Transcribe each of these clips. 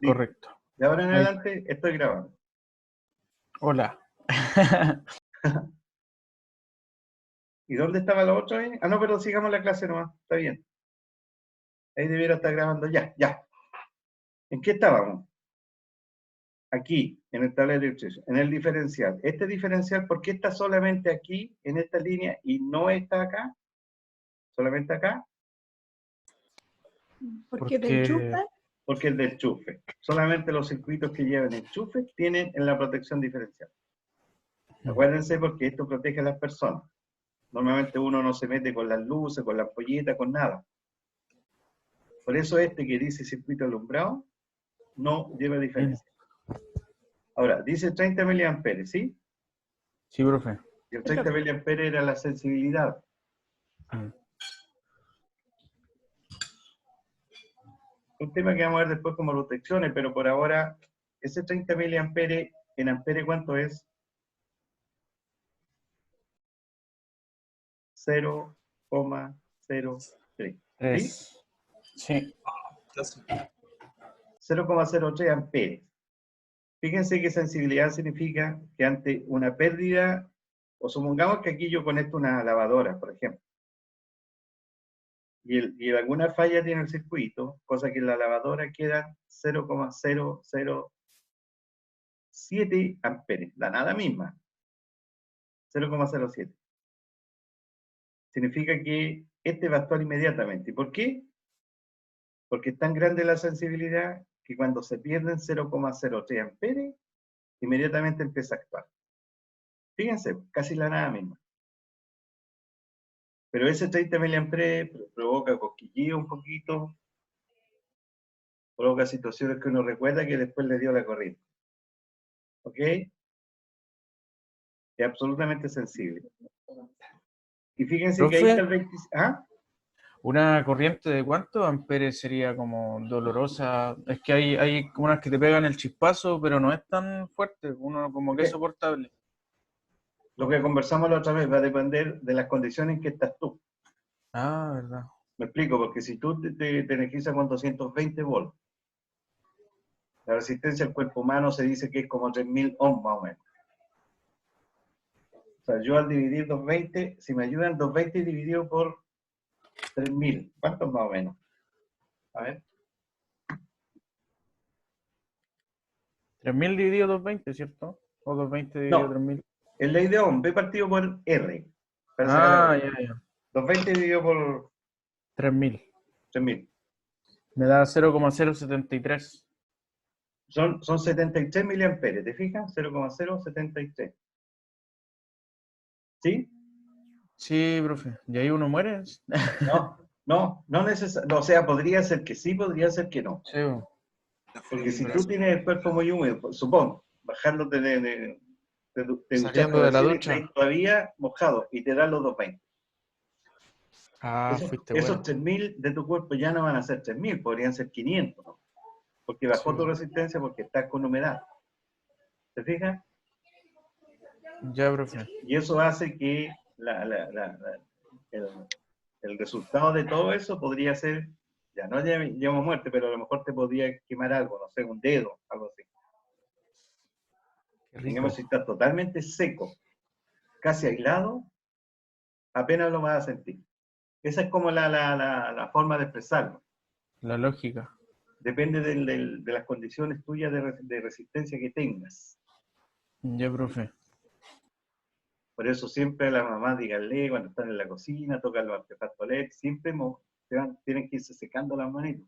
Correcto. De ahora en Ahí. adelante estoy grabando. Hola. ¿Y dónde estaba la otra vez? Ah, no, pero sigamos la clase nomás. Está bien. Ahí debiera estar grabando ya, ya. ¿En qué estábamos? Aquí, en el tablero de instrucción, en el diferencial. Este diferencial, ¿por qué está solamente aquí, en esta línea, y no está acá? ¿Solamente acá? Porque te enchufa. Porque es de enchufe. Solamente los circuitos que llevan enchufe tienen en la protección diferencial. Acuérdense porque esto protege a las personas. Normalmente uno no se mete con las luces, con la ampolleta, con nada. Por eso este que dice circuito alumbrado no lleva diferencia. Ahora, dice 30 miliamperes, ¿sí? Sí, profe. Y el 30 miliamperes era la sensibilidad. Un tema que vamos a ver después como protecciones, pero por ahora, ese 30 miliamperes, en amperes, ¿cuánto es? 0,03. ¿Sí? Sí. 0,03 amperes. Fíjense que sensibilidad significa que ante una pérdida, o supongamos que aquí yo conecto una lavadora, por ejemplo, y alguna falla tiene el circuito, cosa que en la lavadora queda 0,007 amperes, la nada misma, 0,07. Significa que este va a actuar inmediatamente. ¿Y por qué? Porque es tan grande la sensibilidad que cuando se pierden 0,03 amperes, inmediatamente empieza a actuar. Fíjense, casi la nada misma. Pero ese 30 miliamperes provoca cosquilleo un poquito, provoca situaciones que uno recuerda que después le dio la corriente. ¿Ok? Es absolutamente sensible. Y fíjense ¿Profe? que ahí está el 20... ¿Ah? ¿Una corriente de cuántos amperes sería como dolorosa? Es que hay unas que te pegan el chispazo, pero no es tan fuerte. Uno como que es soportable. Lo que conversamos la otra vez va a depender de las condiciones en que estás tú. Ah, verdad. Me explico, porque si tú te energizas con 220 volts, la resistencia del cuerpo humano se dice que es como 3000 ohms más o menos. O sea, yo al dividir 220, si me ayudan 220 dividido por 3000, ¿cuántos más o menos? A ver. 3000 dividido 220, ¿cierto? O 220 dividido No, 3000. en ley de Ohm, B partido por R. Para sacar la Ah, cuenta. ya. 220 dividido por 3000. 3000. Me da 0,073. Son 73 miliamperes, ¿te fijas? 0,073. ¿Sí? Sí, profe. ¿Y ahí uno muere? No necesariamente. O sea, podría ser que sí, podría ser que no. Sí. Porque si tú tienes el cuerpo muy húmedo, supongo, bajándote de Saliendo de la recién y ducha. estás todavía mojado y te dan los 220. Ah, fuiste Esos bueno. 3000 de tu cuerpo ya no van a ser 3000, podrían ser 500, ¿no? Porque bajó Sí. tu resistencia porque estás con humedad. ¿Te fijas? Ya, profe. Y eso hace que el resultado de todo eso podría ser, ya no llevamos muerte, pero a lo mejor te podría quemar algo, no sé, un dedo, algo así. Qué Digamos, rico. si está totalmente seco, casi aislado, apenas lo vas a sentir. Esa es como la forma de expresarlo. La lógica. Depende de las condiciones tuyas de resistencia que tengas. Ya, profe. Por eso siempre a la mamá díganle cuando están en la cocina, tocan los artefactos LED, siempre tienen que irse secando las manitos.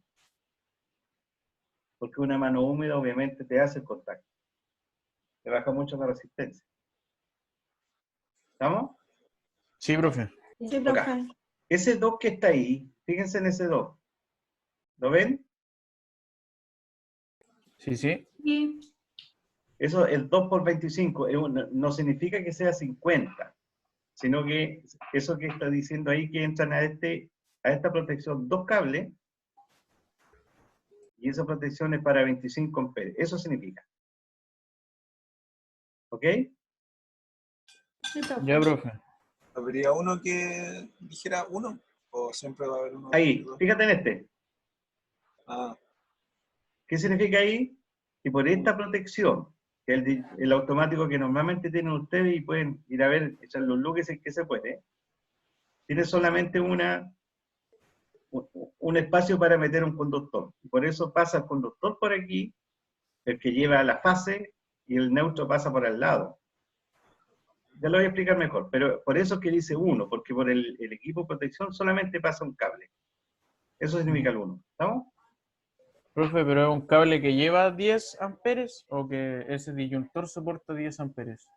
Porque una mano húmeda obviamente te hace el contacto. Te baja mucho la resistencia. ¿Estamos? Sí, profe. Sí, profe. Ese 2 que está ahí, fíjense en ese 2. ¿Lo ven? Sí, sí. Sí. Eso, el 2 por 25, no significa que sea 50, sino que eso que está diciendo ahí que entran a esta protección dos cables, y esa protección es para 25 amperes. Eso significa. ¿Ok? Sí, profe. Ya, profe. ¿Habría uno que dijera uno? ¿O siempre va a haber uno? Ahí, fíjate en este. Ah, ¿Qué significa ahí? Que por esta protección, que el automático que normalmente tienen ustedes y pueden ir a ver, echar los looks si es que se puede, tiene solamente un espacio para meter un conductor. Por eso pasa el conductor por aquí, el que lleva la fase, y el neutro pasa por al lado. Ya lo voy a explicar mejor, pero por eso es que dice 1, porque por el equipo de protección solamente pasa un cable. Eso significa el 1. ¿Estamos? Profe, ¿pero es un cable que lleva 10 amperes o que ese disyuntor soporta 10 amperes?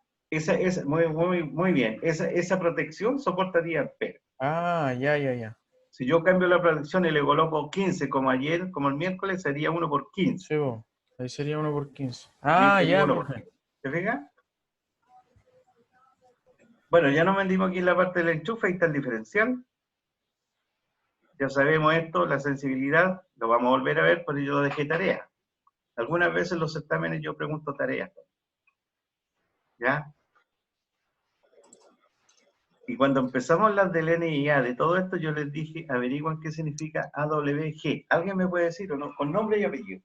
Muy bien. Esa protección soporta 10 amperes. Ah, ya. Si yo cambio la protección y le coloco 15 como ayer, como el miércoles, sería 1 por 15. Sí, vos. Ahí sería 1 por 15. Ahí Ah, sería ya, 1 por profe. 15. ¿Te fijas? Bueno, ya nos metimos aquí en la parte del enchufe, ahí está el diferencial. Ya sabemos esto, la sensibilidad, lo vamos a volver a ver, pero yo dejé tarea. Algunas veces en los certámenes yo pregunto tareas. ¿Ya? Y cuando empezamos las del NIA, de todo esto, yo les dije, averiguan qué significa AWG. ¿Alguien me puede decir o no? Con nombre y apellido.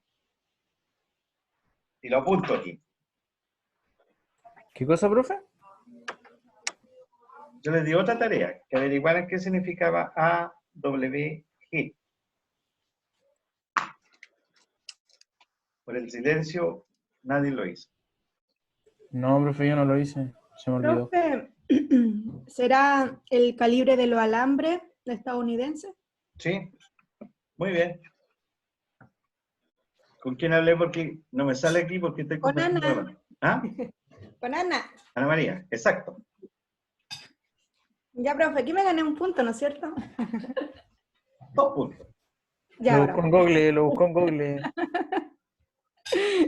Y lo apunto aquí. ¿Qué cosa, profe? Yo les di otra tarea, que averiguaran qué significaba AWG. Por el silencio, nadie lo hizo. No, profe, yo no lo hice. Se me olvidó. Profe, ¿será el calibre de los alambres estadounidenses? ¿Sí? Muy bien. ¿Con quién hablé? Porque no me sale aquí porque estoy Con compartiendo. Ana. ¿Ah? Con Ana. Ana María, exacto. Ya, profe, aquí me gané un punto, ¿no es cierto? 2 puntos. Ya, Lo buscó en Google, lo buscó en Google.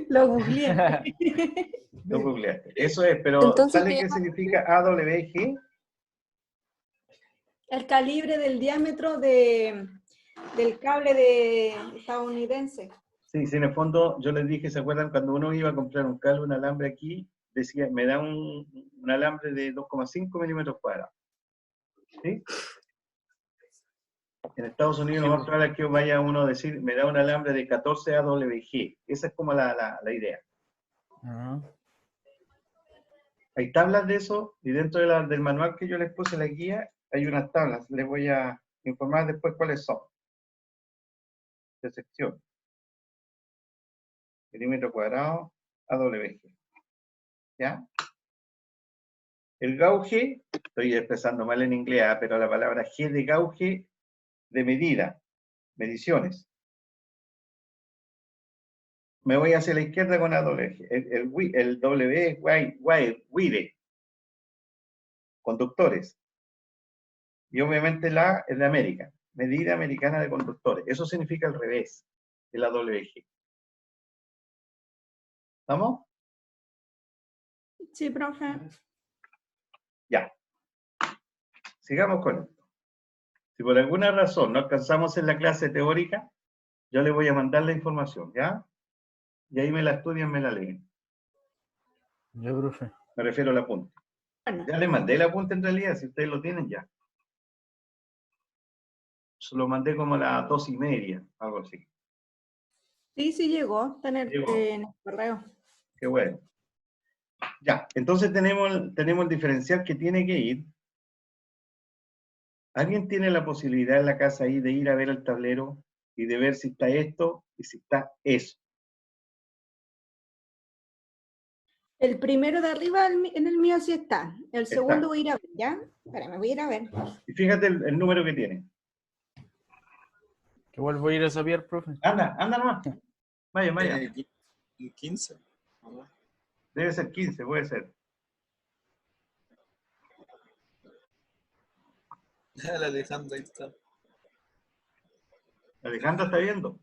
lo googleé. Lo googleaste. Eso es, pero Entonces, ¿sale qué significa AWG? El calibre del diámetro del cable estadounidense. Sí, sí, en el fondo yo les dije, ¿se acuerdan cuando uno iba a comprar un cable, un alambre aquí? Decía, me da un alambre de 2,5 milímetros cuadrados. ¿Sí? En Estados Unidos, lo más probable es que vaya uno a decir, me da un alambre de 14 AWG. Esa es como la idea. Ajá. Hay tablas de eso, y dentro del manual que yo les puse, la guía, hay unas tablas. Les voy a informar después cuáles son. De sección. Milímetro cuadrado, AWG. ¿Ya? El gauge, estoy expresando mal en inglés, pero la palabra G de gauge, de medida, mediciones. Me voy hacia la izquierda con AWG. El W es wire, conductores. Y obviamente la A es de América, medida americana de conductores. Eso significa al revés de la WG. ¿Estamos? Sí, profe. Ya. Sigamos con esto. Si por alguna razón no alcanzamos en la clase teórica, yo les voy a mandar la información, ¿ya? Y ahí me la estudian, me la leen. Ya, profe. Me refiero al apunte. Bueno, Ya les mandé el apunte en realidad, si ustedes lo tienen ya. Se lo mandé como a las 2:30, algo así. sí llegó. Está Llegó. en el correo. Qué bueno. Ya, entonces tenemos el diferencial que tiene que ir. ¿Alguien tiene la posibilidad en la casa ahí de ir a ver el tablero y de ver si está esto y si está eso? El primero de arriba en el mío sí está. El segundo Está. voy a ir a ver, ¿ya? Espérame, voy a ir a ver. Y fíjate el número que tiene. Igual voy a ir a saber, profe. Anda nomás. Vaya. El 15. ¿no? Debe ser 15, puede ser. La Alejandra ahí está. Alejandra está viendo.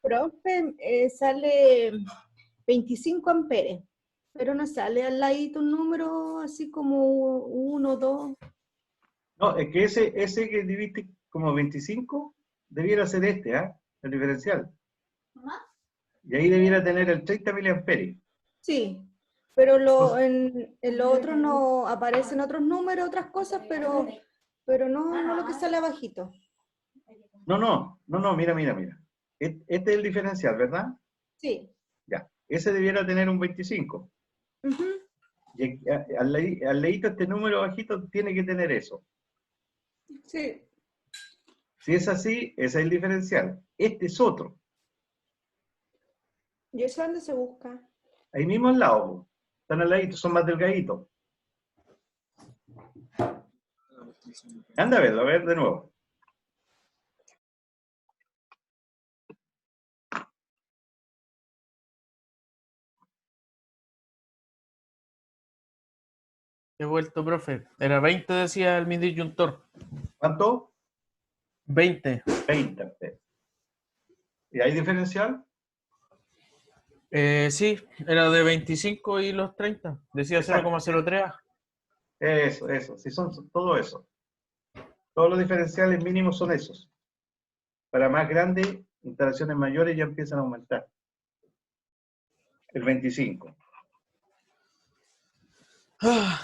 Profe, sale 25 amperes, pero no sale al ladito un número así como 1, 2. No, es que ese que divide como 25 debiera ser este, ¿ah? El diferencial. Y ahí debiera tener el 30 miliamperes. Sí, pero en lo otro no aparecen otros números, otras cosas, pero no lo que sale abajito. No, mira. Este es el diferencial, ¿verdad? Sí. Ya. Ese debiera tener un 25. Ujú. Y al leíto este número bajito tiene que tener eso. Sí. Si es así, ese es el diferencial. Este es otro. ¿Y eso dónde se busca? Ahí mismo al lado, po. Están al ladito, son más delgaditos. Anda a verlo, a ver de nuevo. He vuelto, profe. Era 20, decía el mi disyuntor. ¿Cuánto? 20. 20. ¿Y hay diferencial? Sí, era de 25 y los 30. Decía Exacto. 0,03. Eso. Sí, son todo eso. Todos los diferenciales mínimos son esos. Para más grandes, instalaciones mayores ya empiezan a aumentar. El 25. Ah,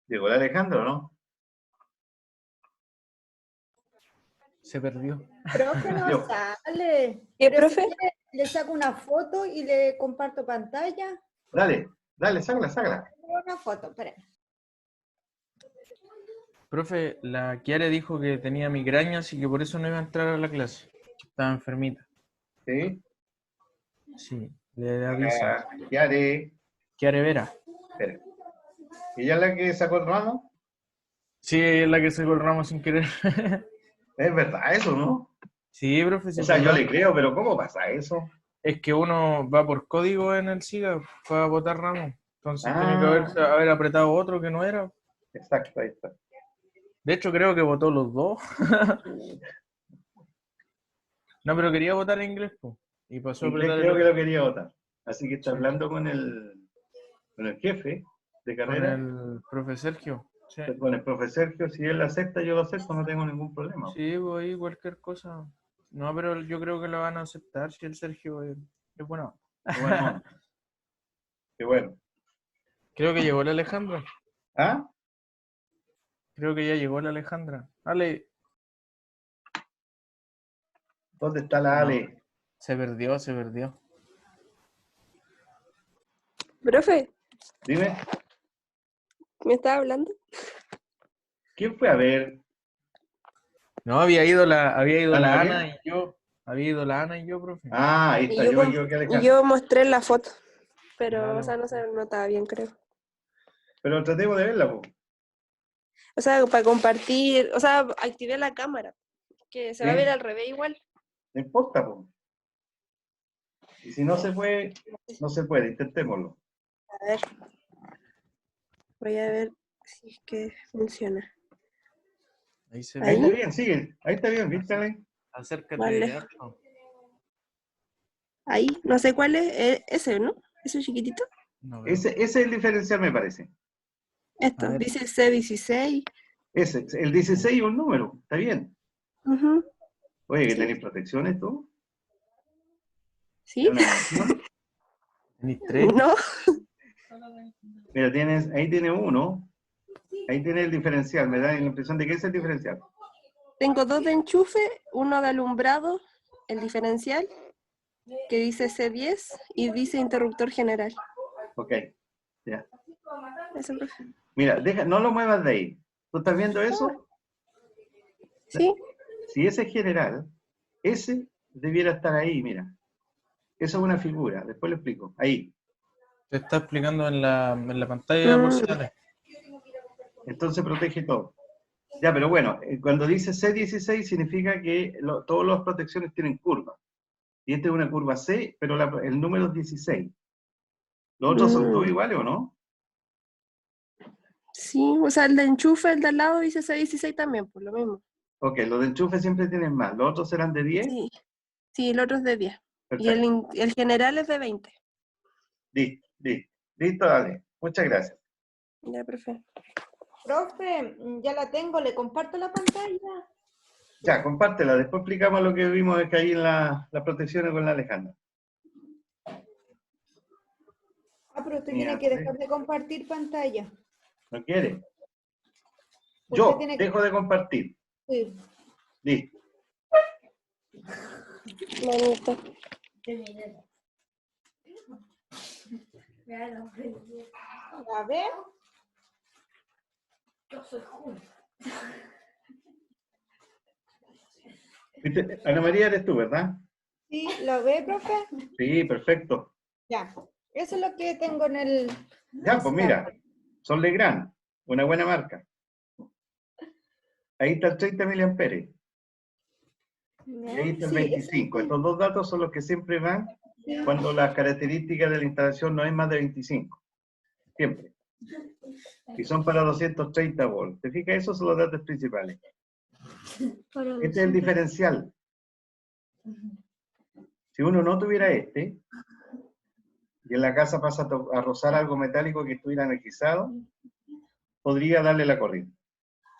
Llegó el Alejandro, ¿no? se perdió. Profe, no Yo. sale. ¿Qué, Pero si profe? quiere, le saco una foto y le comparto pantalla. Dale, sácala. Una foto, espérame. Profe, la Kiare dijo que tenía migrañas y que por eso no iba a entrar a la clase. Estaba enfermita. ¿Sí? Sí, le avisa. Ya haré. Kiare Vera. Espera. ¿Ella es la que sacó el ramo? Sí, es la que sacó el ramo sin querer. Es verdad eso, ¿no? Sí, profe, sí, O es sea, yo verdad. le creo, pero ¿cómo pasa eso? Es que uno va por código en el SIGA para votar ramo. Entonces tiene que Ah, haber apretado otro que no era. exacto, ahí está. De hecho, creo que votó los dos. No, pero quería votar en inglés, po. Y pasó a Inglés apretar el creo que otro. lo quería votar. Así que está Sí. hablando con el jefe de Con carrera, el profe Sergio. Sí, con el profesor Sergio. Si él acepta, yo lo acepto, no tengo ningún problema. sí, pues ahí cualquier cosa. No, pero yo creo que lo van a aceptar si el Sergio es bueno. Qué buena onda. Qué bueno. Creo que llegó la Alejandra. ¿Ah? Creo que ya llegó la Alejandra. Ale, ¿Dónde está la no, Ale? se perdió. Profe, Dime, ¿me estaba hablando? ¿quién fue a ver? No, había ido ¿Ana la María? Ana y yo. Había ido la Ana y yo, profe. Ah, ahí Y está, yo, yo me equivoqué, y Alejandro. yo mostré la foto, pero, Ya o lo sea, no se notaba bien, creo. Pero tratemos de verla, po. O sea, para compartir, o sea, activé la cámara, que se va a ver ¿Sí? al revés igual. No importa, po. Y si no se puede, no se puede, intentémoslo. A ver, voy a ver si es que funciona. Ahí se Ahí está Ahí, ve. bien, sigue. Ahí está bien, ¿viste, Ale? Acércate Vale. harto. ahí, no sé cuál es, ese, ¿no? Ese chiquitito. No veo. Ese es el diferencial, me parece. A Esto, ver. dice C16. Ese, el 16 es un número, está bien. Ujú, Oye, ¿que Sí. tenéis protecciones tú? ¿Sí? ¿Es una mención? Tenéis tres. No, Mira, ahí tiene uno, ahí tiene el diferencial, me da la impresión de que es el diferencial. tengo dos de enchufe, uno de alumbrado, el diferencial, que dice C10 y dice interruptor general. Ok, ya. Eso, profe. Mira, no lo muevas de ahí. ¿Tú estás viendo eso? ¿Sí? Si ese es general, ese debiera estar ahí, mira. Eso es una figura, después lo explico. Ahí. Te está explicando en la pantalla por si dale. Entonces protege todo. Ya, pero bueno, cuando dice C16 significa que todas las protecciones tienen curva. Y esta es una curva C, pero el número es 16. ¿Los otros son todos iguales o no? Sí, o sea, el de enchufe, el de al lado dice C16 también, por lo mismo. Ok, los de enchufe siempre tienen más. ¿Los otros serán de 10? Sí, sí, el otro es de 10. Y Perfecto. el general es de 20. Listo, dale. Muchas gracias. Ya, profe. Profe, ya la tengo, le comparto la pantalla. Ya, compártela. Después explicamos lo que vimos que hay en las protecciones con la Alejandra. Ah, pero usted Mira, tiene que dejar de compartir pantalla. ¿no quiere? Usted Yo tiene que... dejo de compartir. Sí. Listo. Manito. A ver. ¿Viste? Ana María eres tú, ¿verdad? Sí, ¿lo ve, profe? Sí, perfecto. Ya. Eso es lo que tengo en el... Ya, pues mira, son Legrand, una buena marca. Ahí está el 30 miliamperes. Y ahí está el Sí, 25. ese- Estos dos datos son los que siempre van sí. cuando las características de la instalación no es más de 25. Siempre. Y son para 230 volts. ¿Te fijas? Esos son los datos principales. Para Este es el diferencial. Si uno no tuviera este, y en la casa pasa a rozar algo metálico que estuviera energizado, podría darle la corriente.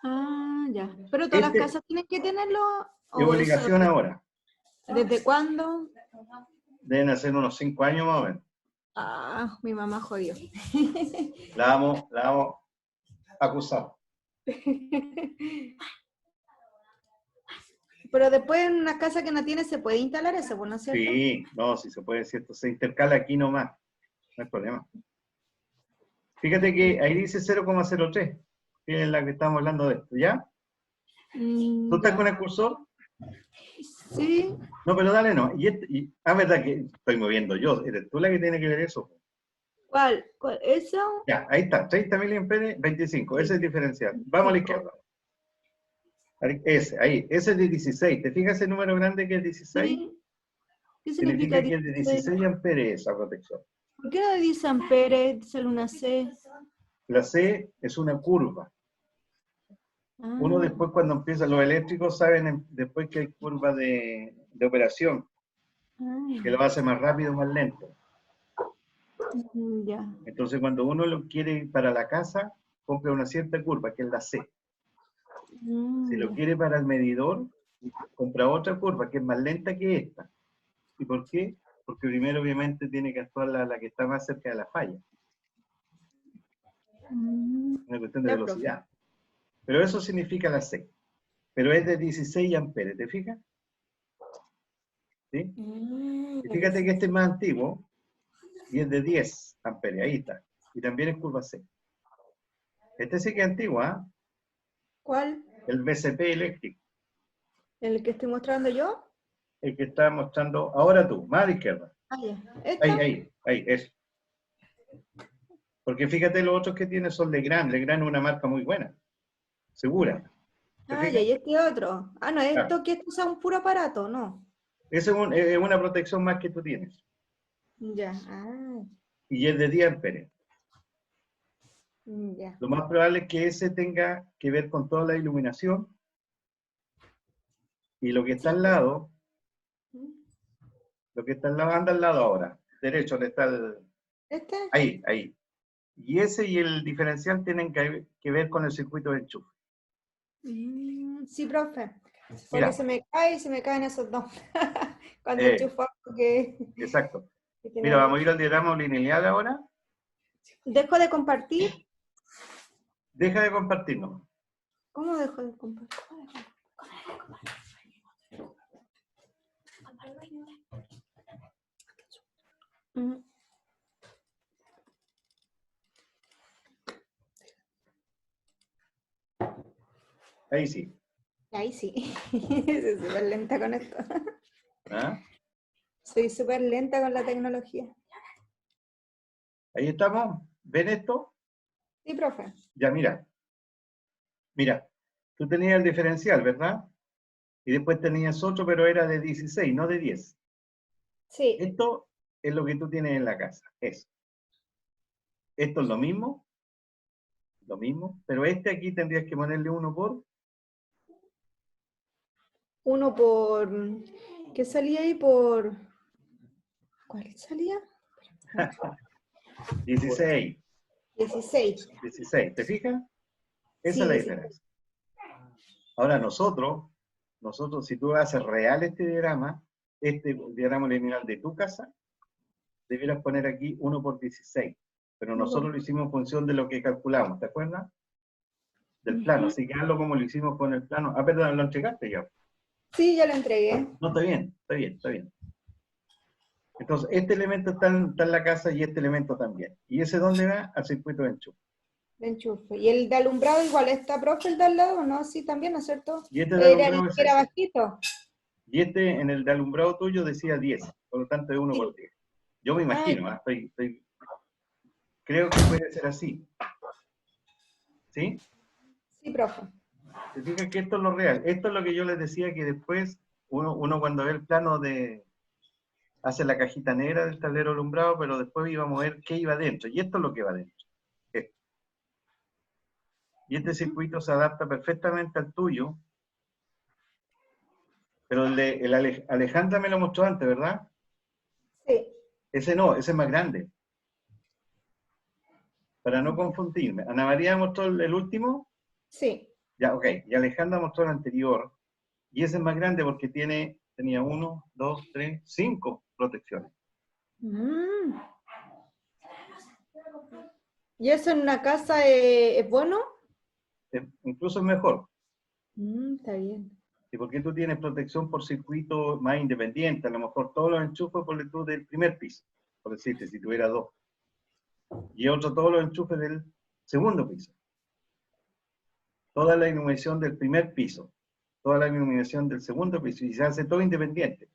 Ah, ya. ¿Pero todas las Este casas tienen que tenerlo? es ¿O eso obligación ahora. desde cuándo? Deben hacer unos 5 años más o menos. Ah, mi mamá jodió. La vamos a acusar. Pero después en una casa que no tiene se puede instalar eso, ¿no es cierto? Sí, no, sí se puede, ¿cierto? Se intercala aquí nomás. No hay problema. Fíjate que ahí dice 0,03, que es la que estamos hablando de esto, ¿ya? ¿Tú estás Ya. con el cursor? Sí. No, pero dale no. Verdad que estoy moviendo yo. Eres tú la que tiene que ver eso. ¿Cuál? ¿Eso? Ya, ahí está. 30 miliamperes, 25. Ese es el diferencial. Vamos a la izquierda. Ese, ahí. Ese es de 16. ¿Te fijas el número grande que es 16? Sí. ¿Qué significa Significa que es de 16? 16 amperes esa protección. ¿Por qué no dice amperes, dice una C? La C es una curva. Ah, Uno después cuando empieza, los eléctricos saben después que hay curva de operación, que lo hace más rápido o más lento. ya. Entonces cuando uno lo quiere para la casa, compra una cierta curva, que es la C. Si lo Ya. quiere para el medidor, compra otra curva, que es más lenta que esta. ¿Y por qué? Porque primero obviamente tiene que actuar la que está más cerca de la falla. Una cuestión de Ya, profe. velocidad. Pero eso significa la C. Pero es de 16 amperes, ¿te fijas? ¿Sí? Y fíjate que este es más antiguo y es de 10 amperes, ahí está. Y también es curva C. Este sí que es antiguo, ¿ah? ¿Cuál? El BCP eléctrico, ¿El que estoy mostrando yo? el que está mostrando ahora tú, más a la izquierda. Ah, ya. ¿Esto? Ahí, eso. Porque fíjate, los otros que tiene son Legrand. Legrand es una marca muy buena, segura. ¿Te Ah, ya, fijas? y este otro. Ah, no, Claro. esto que esto es un puro aparato, ¿no? Esa es una protección más que tú tienes. Ya. Ah, Y es de 10 amperes. ya. Lo más probable es que ese tenga que ver con toda la iluminación. Y lo que está al lado, anda al lado ahora. Derecho, donde está el... ¿Este? Ahí. Y ese y el diferencial tienen que ver con el circuito de enchufe. Sí, profe. Porque Mira. se me caen esos dos. Cuando enchufo algo que... Exacto. que tiene Mira, ahí. vamos a ir al diagrama lineal ahora. ¿Dejo de compartir? Deja de compartirnos. ¿Cómo dejo de compartir? Mm. Ahí sí. Ahí sí. Soy súper lenta con esto. ¿Ah? Soy súper lenta con la tecnología. Ahí estamos. ¿Ven esto? Sí, profe. Ya, mira. Mira, tú tenías el diferencial, ¿verdad? Y después tenías otro, pero era de 16, no de 10. Sí. Esto es lo que tú tienes en la casa. Eso. Esto es lo mismo, pero este aquí tendrías que ponerle uno por... Uno por... ¿Qué salía ahí? Por... ¿Cuál salía? 16. 16. 16. ¿Te fijas? Esa Sí, es la sí. diferencia. Ahora nosotros, si tú haces real este diagrama lineal de tu casa, debieras poner aquí 1 por 16. Pero nosotros lo hicimos en función de lo que calculamos, ¿te acuerdas? Del plano. Así que hazlo como lo hicimos con el plano. Ah, perdón, lo entregaste ya. Sí, ya lo entregué. No, está bien, está bien, está bien. Entonces, este elemento está en la casa y este elemento también. ¿Y ese dónde va? Al circuito de enchufe. De enchufe. ¿Y el de alumbrado igual está, profe, el de al lado? ¿No? Sí, también, ¿no es cierto? Y este de Era, alumbrado es era ese. bajito. Y este en el de alumbrado tuyo decía 10, por lo tanto es 1 Sí. por 10. Yo me imagino, Ah, creo que puede ser así. ¿Sí? sí, profe. Se fija que esto es lo real. Esto es lo que yo les decía que después uno cuando ve el plano hace la cajita negra del tablero alumbrado, pero después íbamos a ver qué iba dentro. Y esto es lo que va dentro. Esto. Y este circuito se adapta perfectamente al tuyo. Pero Alejandra me lo mostró antes, ¿verdad? Sí. Ese no, ese es más grande. Para no confundirme. Ana María mostró el último. Sí. Ya, ok. Y Alejandra mostró el anterior. Y ese es más grande porque tenía 1, 2, 3, 5 protecciones. Mm. ¿Y eso en una casa es bueno? Incluso es mejor. Está bien. ¿Y por qué tú tienes protección por circuito más independiente? A lo mejor todos los enchufes por tú del primer piso, por decirte, si tuviera 2. Y todos los enchufes del segundo piso. Toda la iluminación del primer piso. Toda la iluminación del segundo piso. Y se hace todo independiente.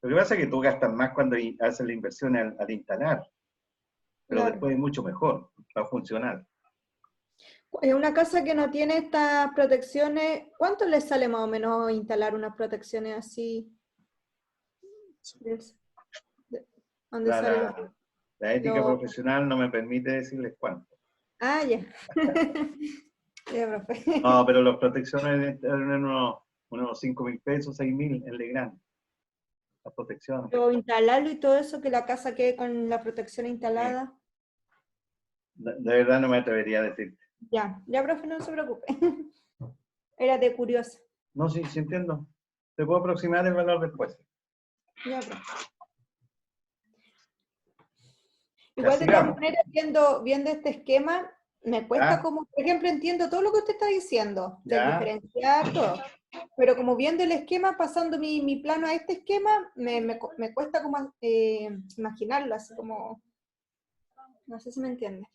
Lo que pasa es que tú gastas más cuando haces la inversión al instalar. Pero Claro. después es mucho mejor. Va a funcionar. En una casa que no tiene estas protecciones, ¿cuánto les sale más o menos instalar unas protecciones así? ¿Dónde sale La ética lo- profesional no me permite decirles cuánto. Ah, ya. Ya, profe. No, pero las protecciones eran unos 5.000 pesos, 6.000 en Legrand. Las protecciones. Pero instalarlo y todo eso, que la casa quede con la protección instalada. De verdad no me atrevería a decirte. Ya, ya, profe, no se preocupe. Era de curiosa. No, sí entiendo. Te puedo aproximar el valor después. Ya, profe. Ya, Igual de todas sigamos. maneras, viendo este esquema, me cuesta Ya, como, por ejemplo, entiendo todo lo que usted está diciendo, del ya. diferenciar, todo. Pero como viendo el esquema, pasando mi plano a este esquema, me cuesta como imaginarlo, así como, no sé si me entiende.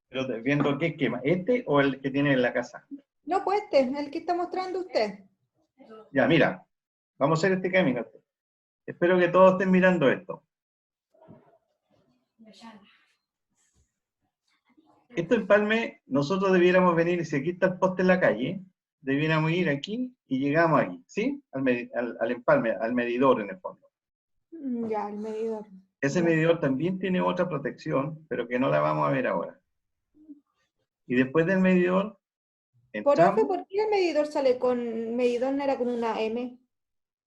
Pero viendo qué esquema, ¿este o el que tiene en la casa? No, pues este, el que está mostrando usted. Ya, mira. Vamos a hacer este camino. Espero que todos estén mirando esto. Esto empalme, nosotros debiéramos venir, si aquí está el poste en la calle, debiéramos ir aquí y llegamos aquí, ¿sí? Al empalme, al medidor en el fondo. Ya, el medidor. Ese Ya. medidor también tiene otra protección, pero que no la vamos a ver ahora. Y después del medidor, entramos. ¿Por qué el medidor sale con, medidor no era con una M?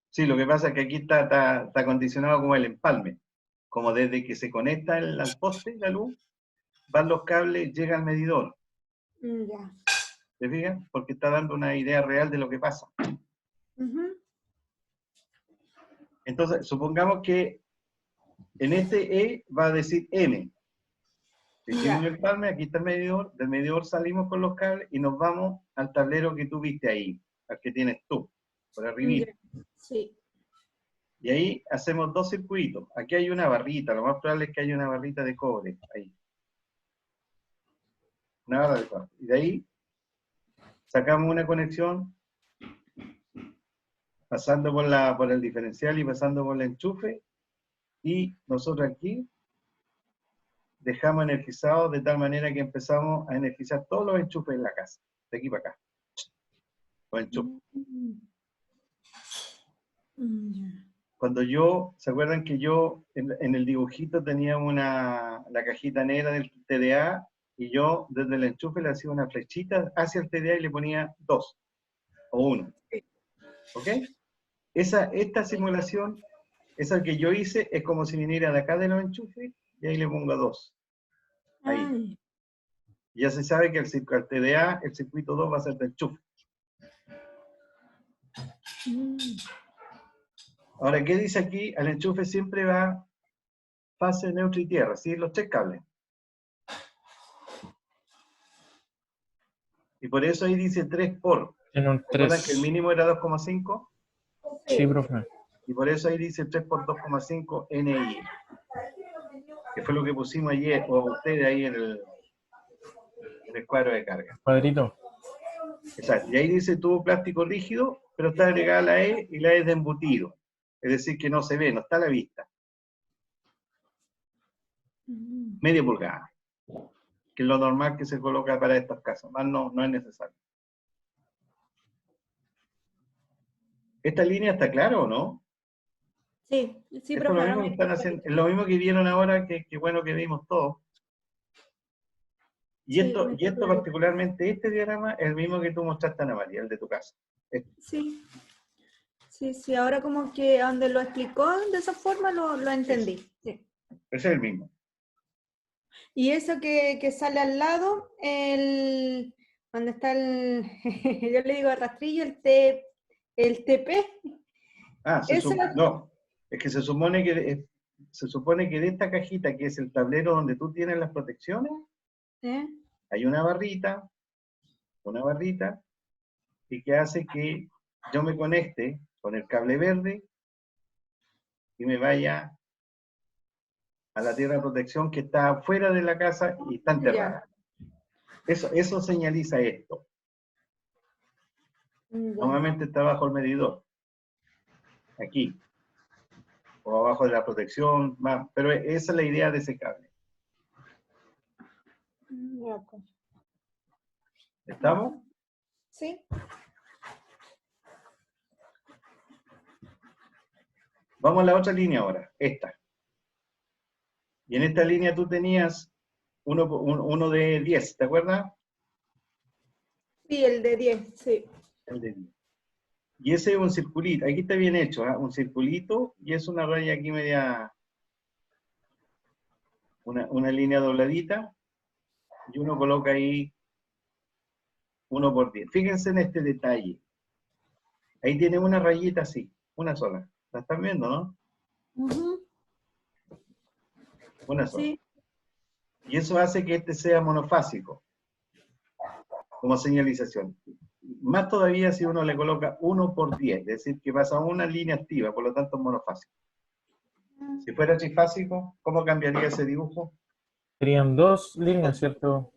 Sí, lo que pasa es que aquí está condicionado como el empalme. Como desde que se conecta al poste, la luz, van los cables, llega al medidor. Ya. ¿Te fijas? Porque está dando una idea real de lo que pasa. Ujú. Entonces, supongamos que en este E va a decir M. Hicimos Ya. el empalme, aquí está el medidor, del medidor salimos con los cables y nos vamos al tablero que tú viste ahí, al que tienes tú, por arriba. Ya. Sí. Y ahí hacemos 2 circuitos. Aquí hay una barrita, lo más probable es que haya una barrita de cobre ahí. Una barra de cobre. Y de ahí sacamos una conexión pasando por el diferencial y pasando por el enchufe. Y nosotros aquí dejamos energizado de tal manera que empezamos a energizar todos los enchufes en la casa, de aquí para acá. Los enchufes. Ya. Cuando ¿se acuerdan que yo en el dibujito tenía la cajita negra del TDA y yo desde el enchufe le hacía una flechita hacia el TDA y le ponía 2 o 1? ¿Ok? Esta simulación, esa que yo hice, es como si viniera de acá de los enchufes y ahí le pongo 2. Ahí. Ay. Ya se sabe que al TDA, el circuito 2 va a ser de enchufe. Ahora, ¿qué dice aquí? Al enchufe siempre va fase, neutro y tierra, ¿sí? Los 3 cables. Y por eso ahí dice 3 por. Tiene un ¿Recuerdan que el 3. mínimo era 2,5? Sí, profe. Y por eso ahí dice 3 por 2,5 NI. Que fue lo que pusimos ayer, o ustedes ahí en el cuadro de carga. Cuadrito. Exacto. Y ahí dice tubo plástico rígido, pero está agregada la E y la E es de embutido. Es decir, que no se ve, no está a la vista. Media pulgada. Que es lo normal que se coloca para estos casos. Más no es necesario. ¿Esta línea está clara o no? Sí, sí, Esto es lo profe, mismo que están haciendo, es lo mismo que vieron ahora, que bueno que vimos todos. Y Sí, esto particularmente, este diagrama, es el mismo que tú mostraste, Ana María, el de tu casa. Sí, sí, ahora como que donde lo explicó de esa forma lo entendí. Sí. Ese es el mismo. Y eso que sale al lado, donde está yo le digo rastrillo, el TP. Ah, Eso, no, es que se supone que de esta cajita, que es el tablero donde tú tienes las protecciones, ¿eh? hay una barrita, y que hace que yo me conecte con el cable verde y me vaya a la tierra de protección que está fuera de la casa y está enterrada. Eso señaliza esto. Ya. Normalmente está bajo el medidor, aquí, o abajo de la protección, más, pero esa es la idea de ese cable. Ya, pues. ¿Estamos? Sí. Vamos a la otra línea ahora, esta. Y en esta línea tú tenías uno de 10, ¿te acuerdas? Sí, el de 10, sí. El de 10. Y ese es un circulito, aquí está bien hecho, ¿eh? Un circulito, y es una raya aquí media, una línea dobladita, y uno coloca ahí 1 por 10. Fíjense en este detalle. Ahí tiene una rayita así, una sola. ¿La están viendo, no? Una sola. Sí. Y eso hace que este sea monofásico, como señalización. Más todavía si uno le coloca 1 por 10, es decir, que pasa una línea activa, por lo tanto es monofásico. Si fuera trifásico, ¿cómo cambiaría ese dibujo? Serían 2 líneas, ¿cierto?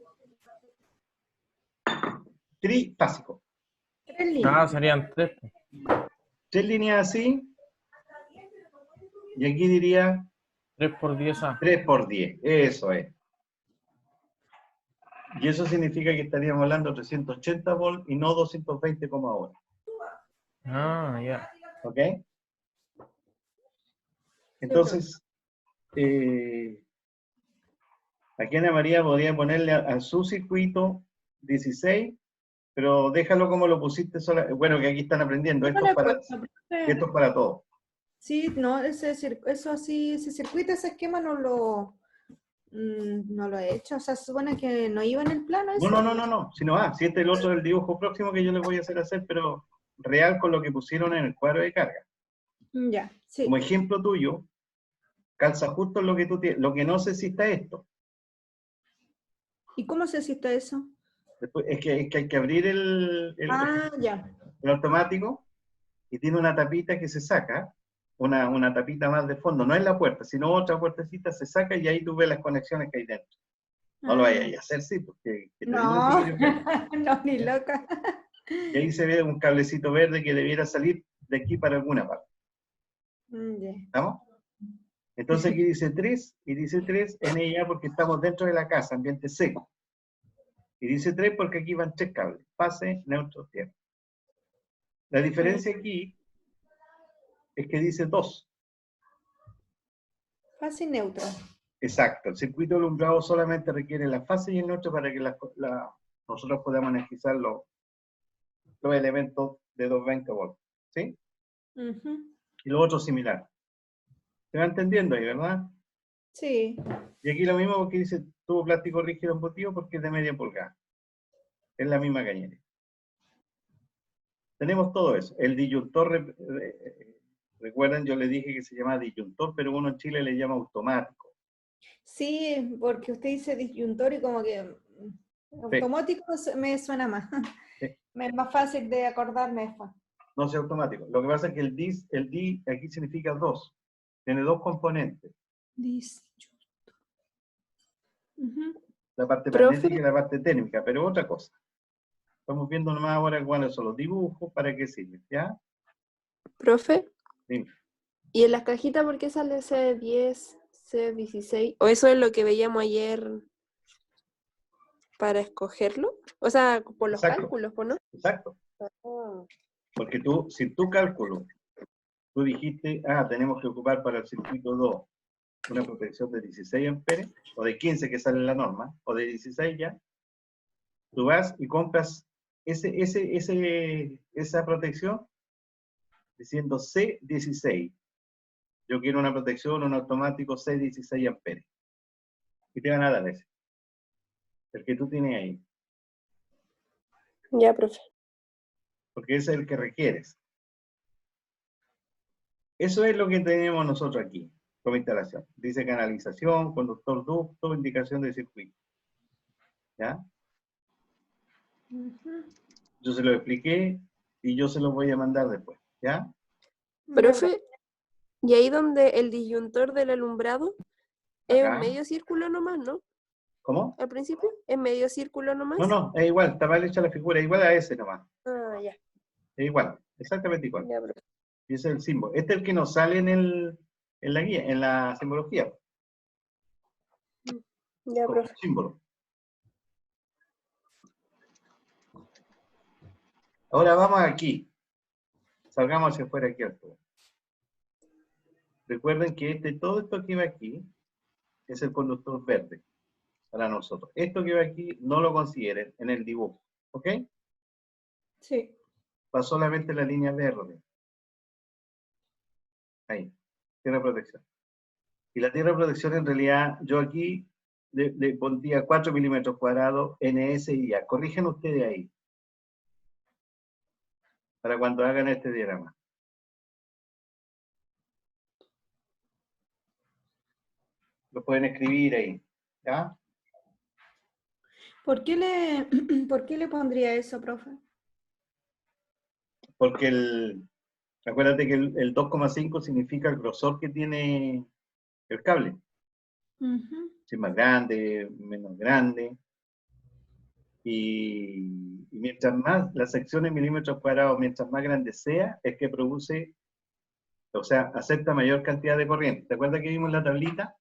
Trifásico. 3 líneas. Serían 3. 3 líneas así, y aquí diría 3 por 10A. 3 por 10, eso es. Y eso significa que estaríamos hablando de 380 volts y no 220 como ahora. Ya. ¿Ok? Entonces, aquí Ana María podría ponerle a su circuito 16, pero déjalo como lo pusiste sola. Bueno, que aquí están aprendiendo. Yo Esto no le es para, he puesto, profe. esto es para todos. Sí, no, eso así, ese circuito, ese esquema no lo he hecho. O sea, se supone que no iba en el plano ese. No. Si este es el otro del dibujo próximo que yo les voy a hacer, pero real con lo que pusieron en el cuadro de carga. Ya, sí. Como ejemplo tuyo, calza justo en lo que tú tienes. Lo que no sé si está esto. ¿Y cómo se asiste eso? Después, es que hay que abrir Ya. el automático y tiene una tapita que se saca, una tapita más de fondo. No es la puerta, sino otra puertecita se saca y ahí tú ves las conexiones que hay dentro. No lo vayas a hacer, sí, porque que te digo No, que yo- no, ni loca. Y ahí se ve un cablecito verde que debiera salir de aquí para alguna parte. Ya. ¿Estamos? Entonces aquí dice 3 y dice 3 en ella porque estamos dentro de la casa, ambiente seco. Y dice 3 porque aquí van 3 cables, fase, neutro, tierra. La diferencia aquí es que dice 2. Fase neutro. Exacto, el circuito alumbrado solamente requiere la fase y el neutro para que nosotros podamos energizar los elementos de 220 volts. ¿Sí? Y lo otro similar. ¿Se va entendiendo ahí, verdad? Sí. Y aquí lo mismo porque dice tubo plástico rígido embutido porque es de media pulgada. Es la misma cañería. Tenemos todo eso. El disyuntor, recuerden, yo les dije que se llama disyuntor, pero uno en Chile le llama automático. Sí, porque usted dice disyuntor y como que automático me suena más. Sí. Me es más fácil de acordarme después. No sea automático. Lo que pasa es que el di aquí significa dos. Tiene dos componentes. Disyuntor. Ujú. La parte Profe. magnética y la parte térmica, pero otra cosa. Estamos viendo nomás ahora cuáles son los dibujos, para qué sirven, ¿ya? Profe, Dime. ¿y en las cajitas por qué sale C10, C16? ¿O eso es lo que veíamos ayer para escogerlo? O sea, por los Exacto. cálculos, ¿no? Exacto. Ah. Porque tú, si tu cálculo, tú dijiste, tenemos que ocupar para el circuito 2 una protección de 16 amperes, o de 15 que sale en la norma, o de 16 ya, tú vas y compras esa protección diciendo C16. Yo quiero una protección, un automático C16 amperes. Y te van a dar ese. El que tú tienes ahí. Ya, profe. Porque ese es el que requieres. Eso es lo que tenemos nosotros aquí, como instalación. Dice canalización, conductor ducto, indicación de circuito. ¿Ya? Ujú. Yo se lo expliqué y yo se lo voy a mandar después. ¿Ya? Profe, y ahí donde el disyuntor del alumbrado es un Acá. medio círculo nomás, ¿no? ¿Cómo? Al principio, es medio círculo nomás. No, es igual, está mal hecha la figura, es igual a ese nomás. Ah, ya. Es igual, exactamente igual. Ya, profe. Y ese es el símbolo. Este es el que nos sale en la guía, en la simbología. Ya, Como profe. símbolo. Ahora vamos aquí. Salgamos hacia afuera aquí al todo. Recuerden que todo esto que va aquí es el conductor verde para nosotros. Esto que va aquí no lo consideren en el dibujo. ¿Ok? Sí. Va solamente la línea verde. Ahí. Tierra de protección. Y la tierra de protección en realidad, yo aquí le pondría 4 milímetros cuadrados NSIA. Corrigen ustedes ahí. Para cuando hagan este diagrama. Lo pueden escribir ahí. ¿Ya? ¿Por qué le pondría eso, profe? Porque acuérdate que el 2,5 significa el grosor que tiene el cable. Ujú. Si es más grande, menos grande. Y mientras más la sección en milímetros cuadrados, mientras más grande sea, es que produce, o sea, acepta mayor cantidad de corriente. ¿Te acuerdas que vimos la tablita?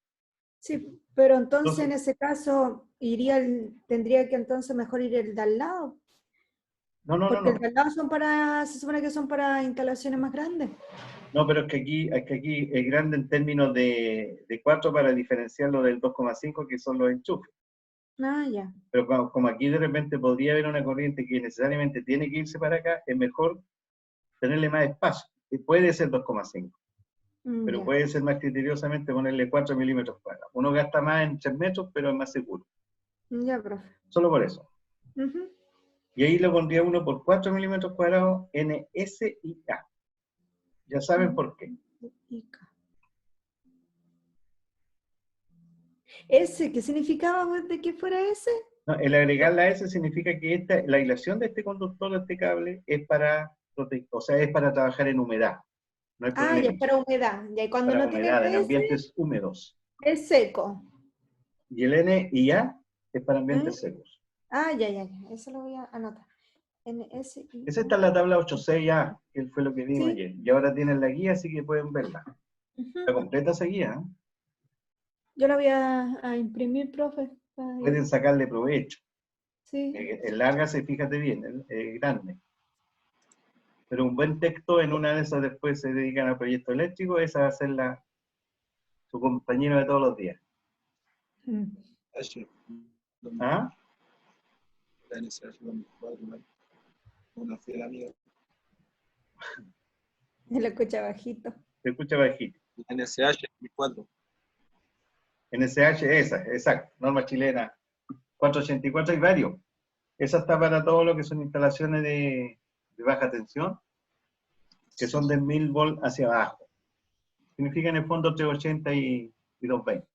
Sí, pero entonces en Entonces, ese caso tendría que entonces mejor ir el de al lado, porque el de no. al lado se supone que son para instalaciones más grandes. No, pero es que aquí es grande en términos de 4 para diferenciarlo del 2,5 que son los enchufes. Ah, ya. Pero como aquí de repente podría haber una corriente que necesariamente tiene que irse para acá, es mejor tenerle más espacio. Y puede ser 2,5, pero Ya. puede ser más criteriosamente ponerle 4 milímetros cuadrados. Uno gasta más en 3 metros, pero es más seguro. Ya, profe. Solo por eso. Ujú. Y ahí lo pondría uno por 4 milímetros cuadrados NSIA. Ya saben por qué. ¿Ese qué significaba de que fuera ese? No, el agregar la S significa que la aislación de este conductor, de este cable, es para, o sea, es para trabajar en humedad. No hay Ah, ya problema. es para humedad. Ya, y cuando Para no tiene humedad, en PS, ambientes húmedos. es seco. Y el NIA es para ¿Eh? ambientes secos. Ah, ya. Eso lo voy a anotar. NSI. Esa está en la tabla 86A, que fue lo que vimos Sí. ayer. Y ahora tienen la guía, así que pueden verla. Ujú. Está completa esa guía, ¿eh? Yo la voy a imprimir, profe. Pueden sacarle provecho. Sí. El lárgase, fíjate bien, es grande. Pero un buen texto, en una de esas después se dedican al proyecto eléctrico, esa va a ser su compañero de todos los días. Mm. Ashley. ¿Ah? La NSH 2004, una fiel amiga. Se lo escucha bajito. Se escucha bajito. La NSH 2004. NSH, esa, exacto, norma chilena 484, hay varios. Esa está para todo lo que son instalaciones de baja tensión, que son de 1000 volts hacia abajo. Significa en el fondo 380 y 220.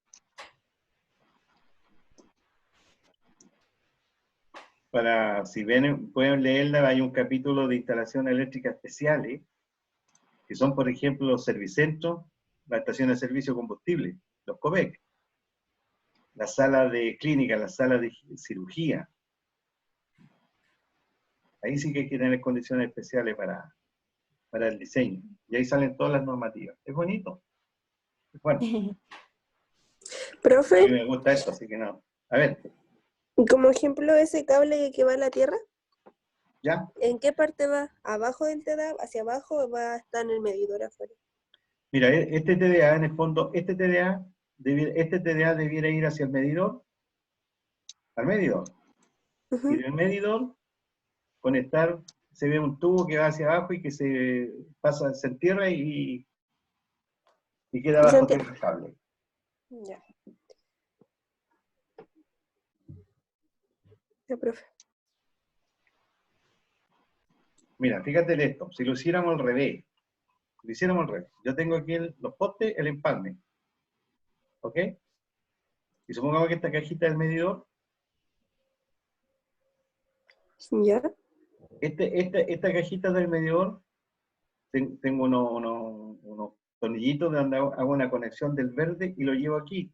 Para, si ven, pueden leerla, hay un capítulo de instalaciones eléctricas especiales, que son, por ejemplo, los servicentros, las estaciones de servicio de combustible, los COVEC, las salas de clínica, las salas de cirugía. Ahí sí que hay que tener condiciones especiales para el diseño. Y ahí salen todas las normativas. Es bonito. Es bueno. A mí Profe, me gusta esto, así que no. A ver, como ejemplo, ese cable que va a la Tierra, ¿ya? ¿en qué parte va? ¿Abajo del TDA, hacia abajo o va a estar en el medidor afuera? Mira, este TDA, en el fondo, este TDA debiera ir hacia el medidor, al medidor. Y Ujú. del medidor, conectar, se ve un tubo que va hacia abajo y que se pasa, se entierra y queda Y se abajo todo entiende. el cable. Ya. Ya, profe. Mira, fíjate en esto, si lo hiciéramos al revés, yo tengo aquí los postes, el empalme, ¿ok? Y supongamos que esta cajita del medidor, Ya. esta cajita del medidor, tengo unos tornillitos donde hago una conexión del verde y lo llevo aquí.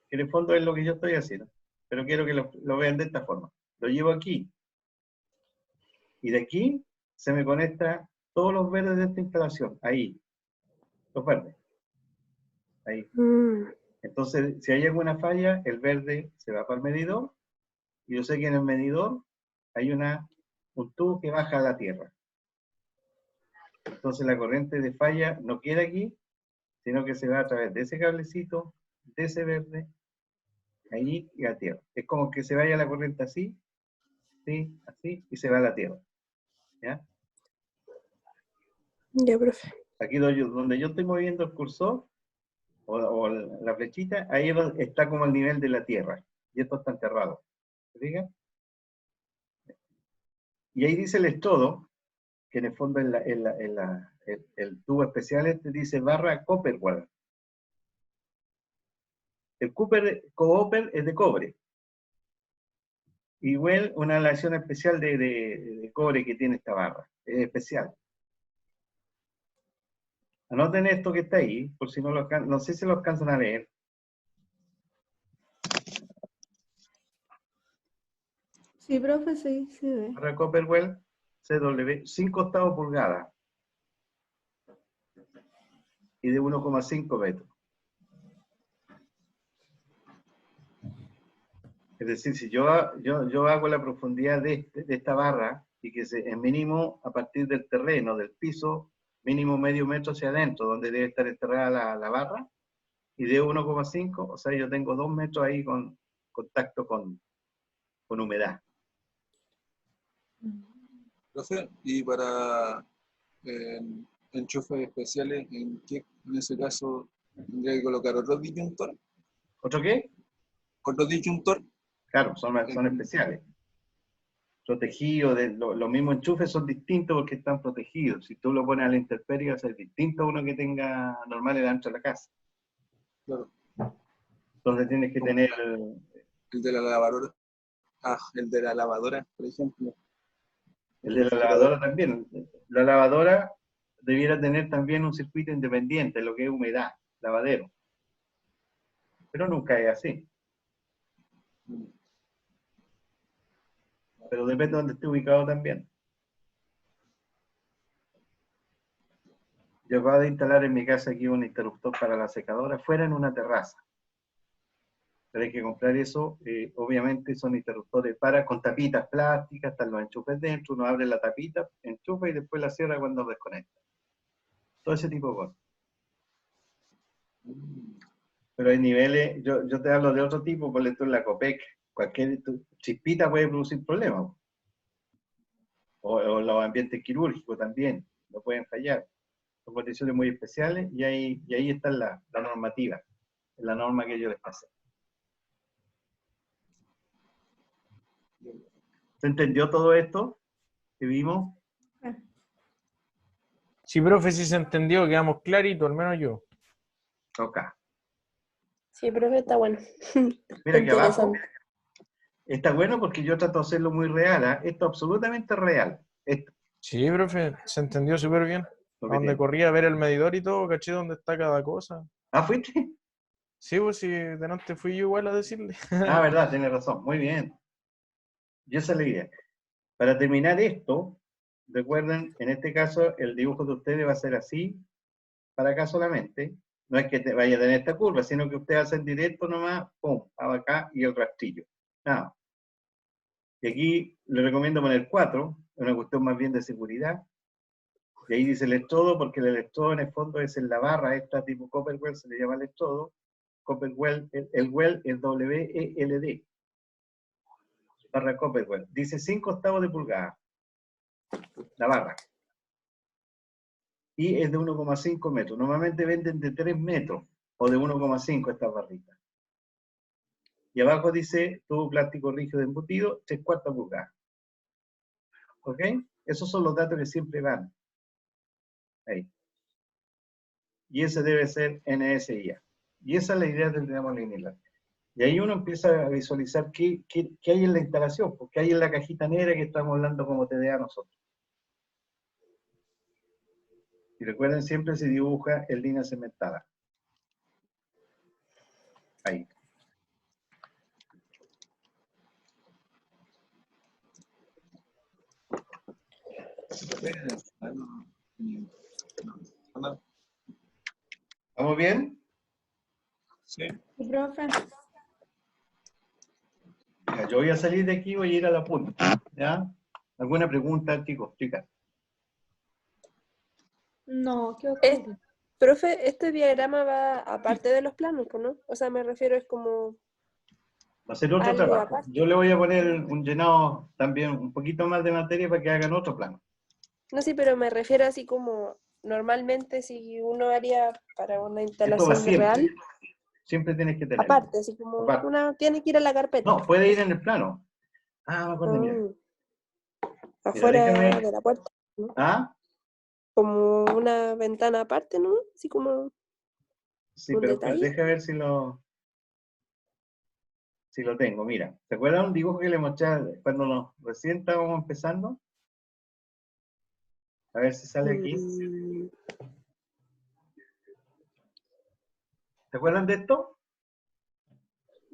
En el fondo es lo que yo estoy haciendo, pero quiero que lo vean de esta forma. Lo llevo aquí. Y de aquí se me conecta todos los verdes de esta instalación, ahí, los verdes, ahí. Mm, Entonces, si hay alguna falla, el verde se va para el medidor, y yo sé que en el medidor hay un tubo que baja a la tierra. Entonces la corriente de falla no queda aquí, sino que se va a través de ese cablecito, de ese verde, ahí y a la tierra. Es como que se vaya la corriente así, ¿sí? Así, y se va a la tierra. ¿Ya? ya, profe. Aquí donde yo estoy moviendo el cursor, o la flechita, ahí está como el nivel de la tierra. Y esto está enterrado. ¿Se fijan? Y ahí dice el electrodo, que en el fondo el tubo especial este dice barra copper wire. El copper es de cobre. Igual una aleación especial de cobre que tiene esta barra. Es especial. Anoten esto que está ahí, por si no sé si lo alcanzan a leer. Sí, profe, sí, sí ve. Barra Copperwell CW, 5 octavos pulgadas y de 1,5 metros. Es decir, si yo hago la profundidad de esta barra y que es mínimo a partir del terreno, del piso, mínimo medio metro hacia adentro, donde debe estar enterrada la barra, y de 1,5, o sea, yo tengo 2 metros ahí con contacto con humedad. Profe, y para enchufes especiales, en ese caso tendría que colocar otro disyuntor? ¿Otro qué? Otro disyuntor. Claro, son especiales. Protegidos, los mismos enchufes son distintos porque están protegidos. Si tú lo pones a la intemperie, va a ser distinto a uno que tenga normal dentro de la casa. Claro. Entonces tienes que Como tener el de la lavadora. Ah, el de la lavadora, por ejemplo. el de la lavadora también. La lavadora debiera tener también un circuito independiente, lo que es humedad, lavadero. Pero nunca es así. Pero depende de donde esté ubicado también. Yo acabo de instalar en mi casa aquí un interruptor para la secadora fuera en una terraza. Pero hay que comprar eso, obviamente son interruptores con tapitas plásticas, están los enchufes dentro, uno abre la tapita, enchufa y después la cierra cuando desconecta. Todo ese tipo de cosas. Pero hay niveles, yo te hablo de otro tipo, por ejemplo la COPEC, cualquier chispita puede producir problemas. O los ambientes quirúrgicos también, no pueden fallar. Son condiciones muy especiales y ahí está la normativa. en la norma que yo les pasé. ¿Se entendió todo esto que vimos? Sí, profe, sí se entendió, quedamos claritos, al menos yo. Ok. Sí, profe, está bueno. Mira aquí abajo. Interesante. Está bueno porque yo trato de hacerlo muy real. ¿Ah? Esto es absolutamente real. Esto, Sí, profe, se entendió súper bien. lo A que donde tiene. corría a ver el medidor y todo, caché dónde está cada cosa. Ah, ¿fuiste? Sí, pues sí, delante fui yo igual a decirle. Ah, verdad, tiene razón. Muy bien. Yo esa es la idea. Para terminar esto, recuerden, en este caso, el dibujo de ustedes va a ser así, para acá solamente. No es que te vaya a tener esta curva, sino que ustedes hacen directo nomás, pum, acá y el rastrillo. Nada. Y aquí le recomiendo poner 4, es una cuestión más bien de seguridad. Y ahí dice electrodo, porque el electrodo en el fondo es en la barra, esta tipo Copperwell, se le llama electrodo. Copperwell, el well es WELD, barra Copperwell. Dice 5/8 de pulgada, la barra. Y es de 1,5 metros. Normalmente venden de 3 metros o de 1,5 estas barritas. Y abajo dice tubo plástico rígido embutido, 3/4 pulgadas. ¿Ok? Esos son los datos que siempre van. Ahí. Y ese debe ser NSIA. Y esa es la idea del dinamo lineal. Y ahí uno empieza a visualizar qué hay en la instalación, porque hay en la cajita negra que estamos hablando como TDA nosotros. Y recuerden, siempre se dibuja en línea cementada. Ahí. ¿Estamos bien? Sí. Sí, profe. Ya, yo voy a salir de aquí, voy a ir a la punta. ¿Ya? ¿Alguna pregunta, chicos, chicas? No, qué Es- ocurre. Profe, este diagrama va aparte de los planos, ¿no? O sea, me refiero, es como Va a ser otro algo trabajo. aparte. Yo le voy a poner un llenado también, un poquito más de materia para que hagan otro plano. No, sí, pero me refiero así como normalmente si uno haría para una Esto va instalación siempre. real, Siempre tienes que tenerlo. aparte, así como Aparte. una tiene que ir a la carpeta. No, puede ir en el plano. Ah, me acuerdo, mira. Mm, Mira, afuera déjame. de la puerta, ¿no? Ah, Como una ventana aparte, ¿no? Así como sí, un pero detalle. déjame ver si lo tengo. Mira, ¿te acuerdas un dibujo que le mostré cuando recién estábamos empezando? A ver si sale aquí. Mm, ¿Te acuerdan de esto?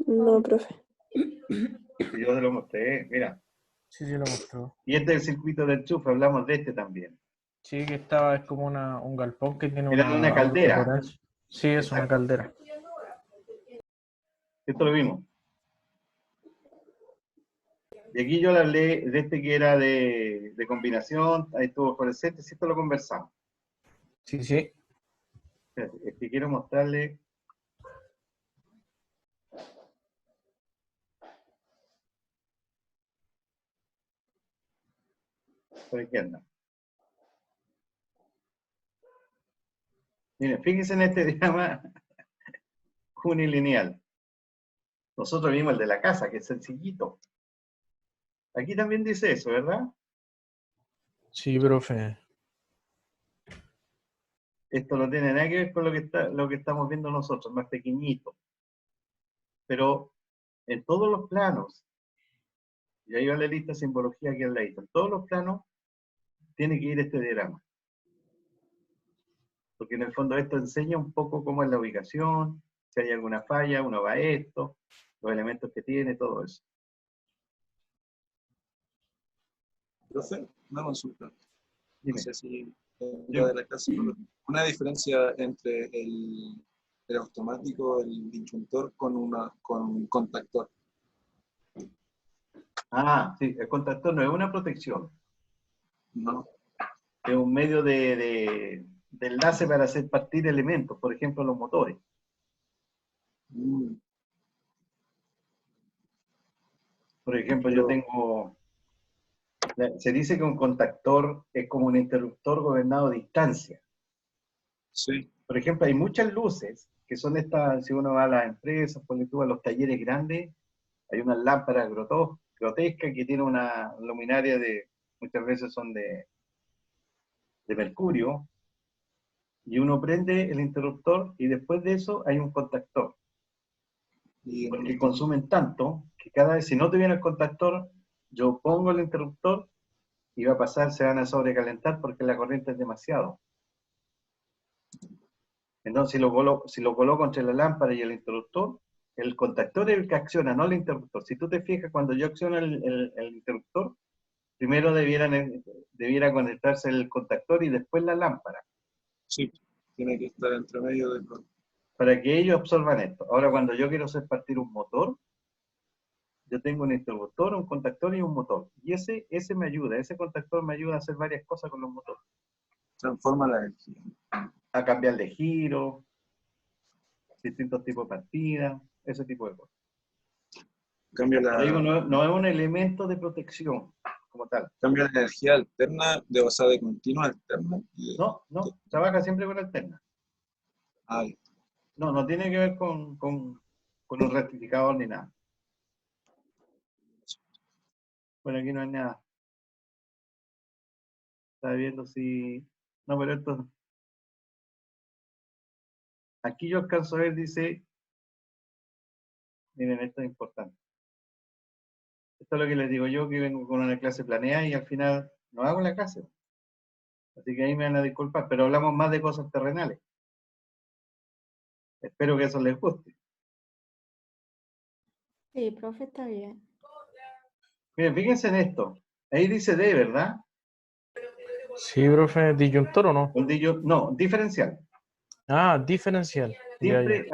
no, profe. Sí, yo se lo mostré, mira. Sí, sí, lo mostró. Y este es el circuito del enchufe, hablamos de este también. Sí, que estaba, es como un galpón que tiene Era una una caldera. autopotencia. Sí, es una Exacto. caldera. Esto lo vimos. Y aquí yo le hablé de este que era de combinación, ahí estuvo fluorescente, si esto lo conversamos. Sí, sí. Es que quiero mostrarle. Por aquí anda. Miren, fíjense en este diagrama unilineal. Nosotros vimos el de la casa, que es sencillito. Aquí también dice eso, ¿verdad? Sí, profe. Esto no tiene nada que ver con lo que estamos viendo nosotros, más pequeñito. Pero en todos los planos, y ahí va la lista de simbología que es la lista, en todos los planos tiene que ir este diagrama. Porque en el fondo esto enseña un poco cómo es la ubicación, si hay alguna falla, uno va a esto, los elementos que tiene, todo eso. Profe, una consulta. No Dime. sé si Dime. de la clase, pero una diferencia entre el automático, el disyuntor con un contactor. Ah, sí, el contactor no es una protección, ¿No? es un medio de enlace para hacer partir elementos, por ejemplo, los motores. Mm, Por ejemplo, yo pero, tengo, se dice que un contactor es como un interruptor gobernado a distancia. sí. Por ejemplo, hay muchas luces que son estas, si uno va a las empresas, ponle tú a los talleres grandes, hay unas lámparas grotescas que tienen una luminaria muchas veces son de mercurio, y uno prende el interruptor y después de eso hay un contactor. Y Porque consumen tanto que cada vez, si no tuviera el contactor, yo pongo el interruptor y va a pasar, se van a sobrecalentar porque la corriente es demasiado. Entonces, si lo coloco entre la lámpara y el interruptor, el contactor es el que acciona, no el interruptor. Si tú te fijas, cuando yo acciono el interruptor, primero debiera conectarse el contactor y después la lámpara, sí, tiene que estar entre medio de... para que ellos absorban esto. Ahora, cuando yo quiero hacer partir un motor, yo tengo un interruptor, un contactor y un motor. Y ese me ayuda, ese contactor me ayuda a hacer varias cosas con los motores. Transforma la energía. A cambiar de giro, distintos tipos de partidas, ese tipo de cosas. Cambia Pero digo, la, no es un elemento de protección como tal. cambia la energía alterna, o sea, de continua alterna. No, trabaja siempre con alterna. Ah, No tiene que ver con un rectificador ni nada. Bueno, aquí no hay nada. Está viendo si... No, pero esto... Aquí yo alcanzo a ver, dice... Miren, esto es importante. Esto es lo que les digo yo, que vengo con una clase planeada y al final no hago la clase. Así que ahí me van a disculpar, pero hablamos más de cosas terrenales. Espero que eso les guste. Sí, profe, está bien. Miren, fíjense en esto. Ahí dice D, ¿verdad? Sí, profe, disyuntor o no. No, diferencial. Ah, diferencial. Ya, Siempre,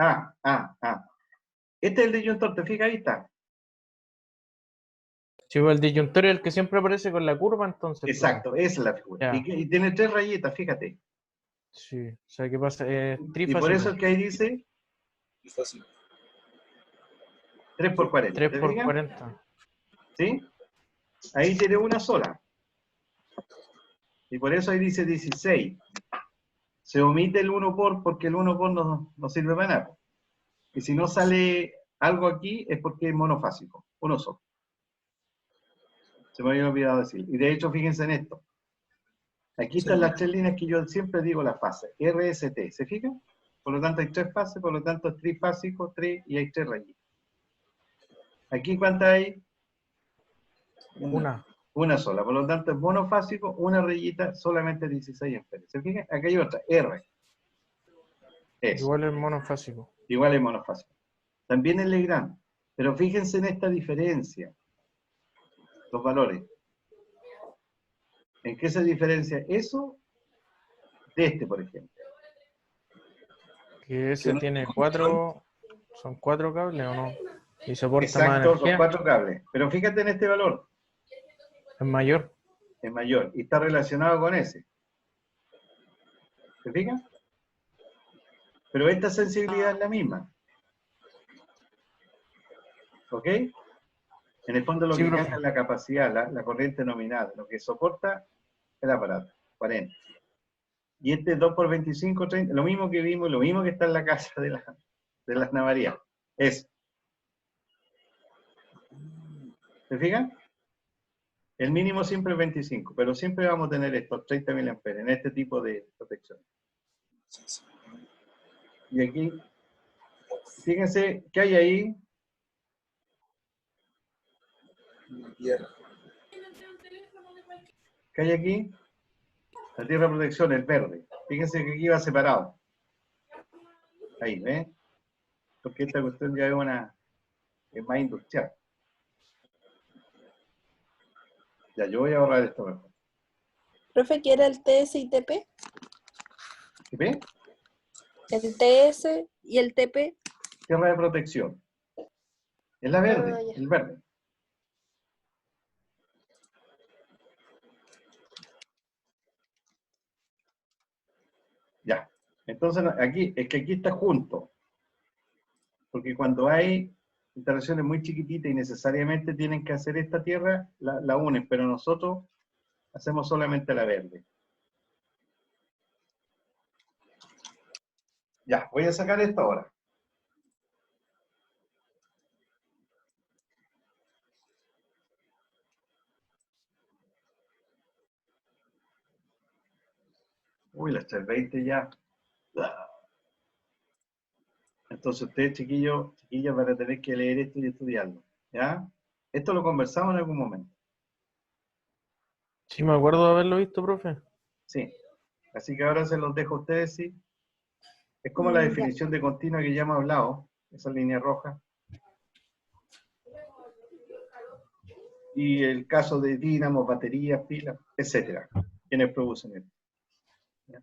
Este es el disyuntor, ¿te fijas? Ahí está. Sí, pues el disyuntor es el que siempre aparece con la curva, entonces. Exacto, esa es la figura. Ya. Y tiene 3 rayitas, fíjate. Sí, o sea, ¿qué pasa? Y Trifásico. por eso es que ahí dice es fácil. 3 por 40. 3 ¿Te por fijas? 40. ¿Sí? Ahí tiene una sola. Y por eso ahí dice 16. Se omite el 1 porque el 1 por no sirve para nada. Y si no sale algo aquí es porque es monofásico, uno solo. Se me había olvidado decir. Y de hecho, fíjense en esto. Aquí están las 3 líneas que yo siempre digo la fase. RST, ¿se fijan? Por lo tanto hay 3 fases, por lo tanto es trifásico, 3 y hay 3 rayitas. Aquí ¿cuántas hay? Una sola. Por lo tanto es monofásico, una rayita, solamente 16 amperes. ¿Se fijan? Aquí hay otra, R. Eso. Igual es monofásico. Igual es monofásico. También es Legrand. Pero fíjense en esta diferencia. Los valores. ¿En qué se diferencia eso de este, por ejemplo? Que ese tiene 4, son 4 cables o no. Y soporta más Exacto, son energía. 4 cables. Pero fíjate en este valor. Es mayor. Es mayor. Y está relacionado con ese. ¿Se fijan? Pero esta sensibilidad es la misma. ¿Ok? En el fondo lo Sí, que profe. cambia es la capacidad, la corriente nominal, lo que soporta el aparato, 40. Y este es 2 por 25, 30, lo mismo que vimos, lo mismo que está en la casa de las navarías. Es. ¿Se fijan? El mínimo siempre es 25, pero siempre vamos a tener estos 30 mA en este tipo de protección. Y aquí, fíjense, ¿qué hay ahí? Tierra. ¿Qué hay aquí? La tierra de protección, el verde. Fíjense que aquí va separado. Ahí, ¿ves? Porque esta cuestión ya es más industrial. Ya, yo voy a ahorrar esto mejor. Profe, ¿qué era el TS y TP? ¿Sí ves? El TS y el TP. Tierra de protección. Es la verde, Ah, ya. el verde. Ya. Entonces, aquí está junto. Porque cuando hay instalaciones muy chiquititas y necesariamente tienen que hacer esta tierra, la unen, pero nosotros hacemos solamente la verde. Ya, voy a sacar esto ahora. Uy, las 3:20 ya. Entonces ustedes, chiquillos, chiquillas, van a tener que leer esto y estudiarlo. ¿Ya? Esto lo conversamos en algún momento. Sí, me acuerdo de haberlo visto, profe. Sí. Así que ahora se los dejo a ustedes, sí. Es como la Ya. definición de continua que ya hemos hablado, esa línea roja. Y el caso de dínamos, baterías, pilas, etcétera. Quienes producen esto. ¿Ya?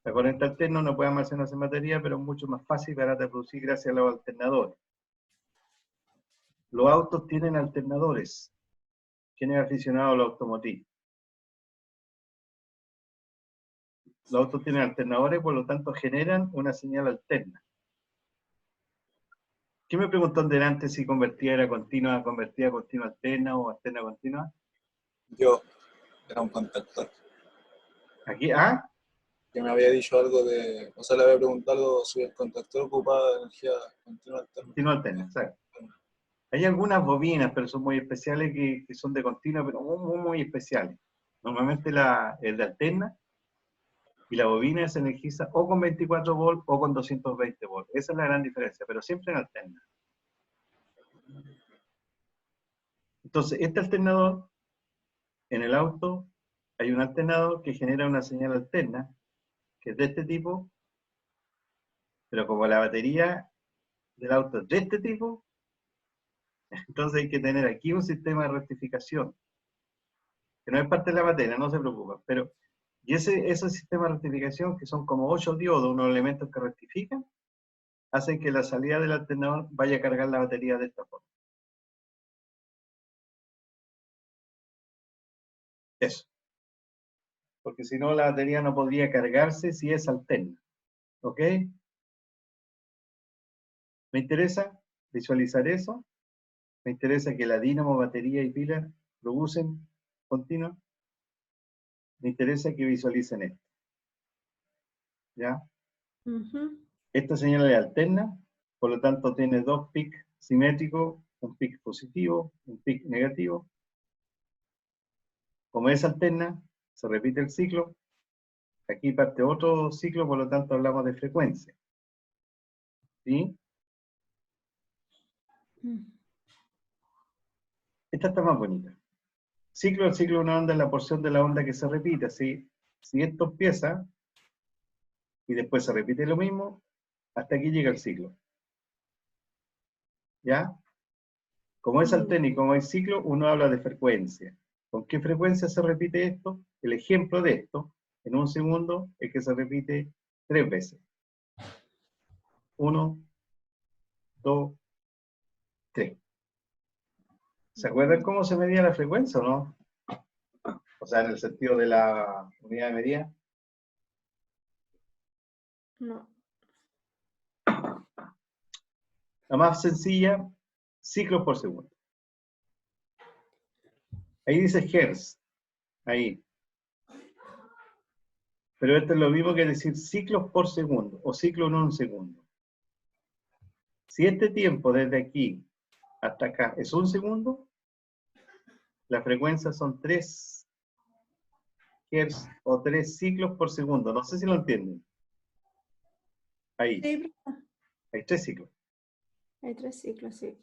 La corriente alterna no puede almacenarse en batería, pero es mucho más fácil y barata de producir gracias a los alternadores. Los autos tienen alternadores. ¿Quién es aficionado a la automotriz? Los autos tienen alternadores, por lo tanto generan una señal alterna. ¿Quién me preguntó delante si convertía era continua, convertía continua alterna o alterna continua? Yo era un contactor. Aquí, ¿ah? Que me había dicho algo de, o sea, le había preguntado algo si el contactor ocupaba energía continua alterna. Continua alterna, exacto. Hay algunas bobinas, pero son muy especiales, que son de continua, pero muy especiales. Normalmente el de alterna y la bobina se energiza o con 24 volts o con 220 volts. Esa es la gran diferencia, pero siempre en alterna. Entonces, este alternador, en el auto, hay un alternador que genera una señal alterna, que es de este tipo, pero como la batería del auto es de este tipo, entonces hay que tener aquí un sistema de rectificación, que no es parte de la batería, no se preocupen, pero y ese sistema de rectificación, que son como 8 diodos, unos elementos que rectifican, hacen que la salida del alternador vaya a cargar la batería de esta forma. Eso. Porque si no, la batería no podría cargarse si es alterna. ¿Ok? ¿Me interesa visualizar eso? ¿Me interesa que la dínamo, batería y pila producen continuo? Me interesa que visualicen esto. ¿Ya? Ujú. Esta señal es alterna, por lo tanto tiene dos pics simétricos, un pic positivo, un pic negativo. Como es alterna, se repite el ciclo. Aquí parte otro ciclo, por lo tanto hablamos de frecuencia. ¿Sí? Esta está más bonita. Ciclo, el ciclo de una onda es la porción de la onda que se repite. ¿Sí? Si esto empieza y después se repite lo mismo, hasta aquí llega el ciclo. ¿Ya? Como es alterna y como hay ciclo, uno habla de frecuencia. ¿Con qué frecuencia se repite esto? El ejemplo de esto, en un segundo, es que se repite 3 veces. 1, 2, 3. ¿Se acuerdan cómo se medía la frecuencia o no? O sea, en el sentido de la unidad de medida. No. La más sencilla, ciclos por segundo. Ahí dice Hertz. Ahí. Pero esto es lo mismo que decir ciclos por segundo o ciclo en un segundo. Si este tiempo desde aquí hasta acá es un segundo, la frecuencia son 3 Hz o 3 ciclos por segundo. No sé si lo entienden. Ahí. Sí, Hay 3 ciclos. hay 3 ciclos, sí.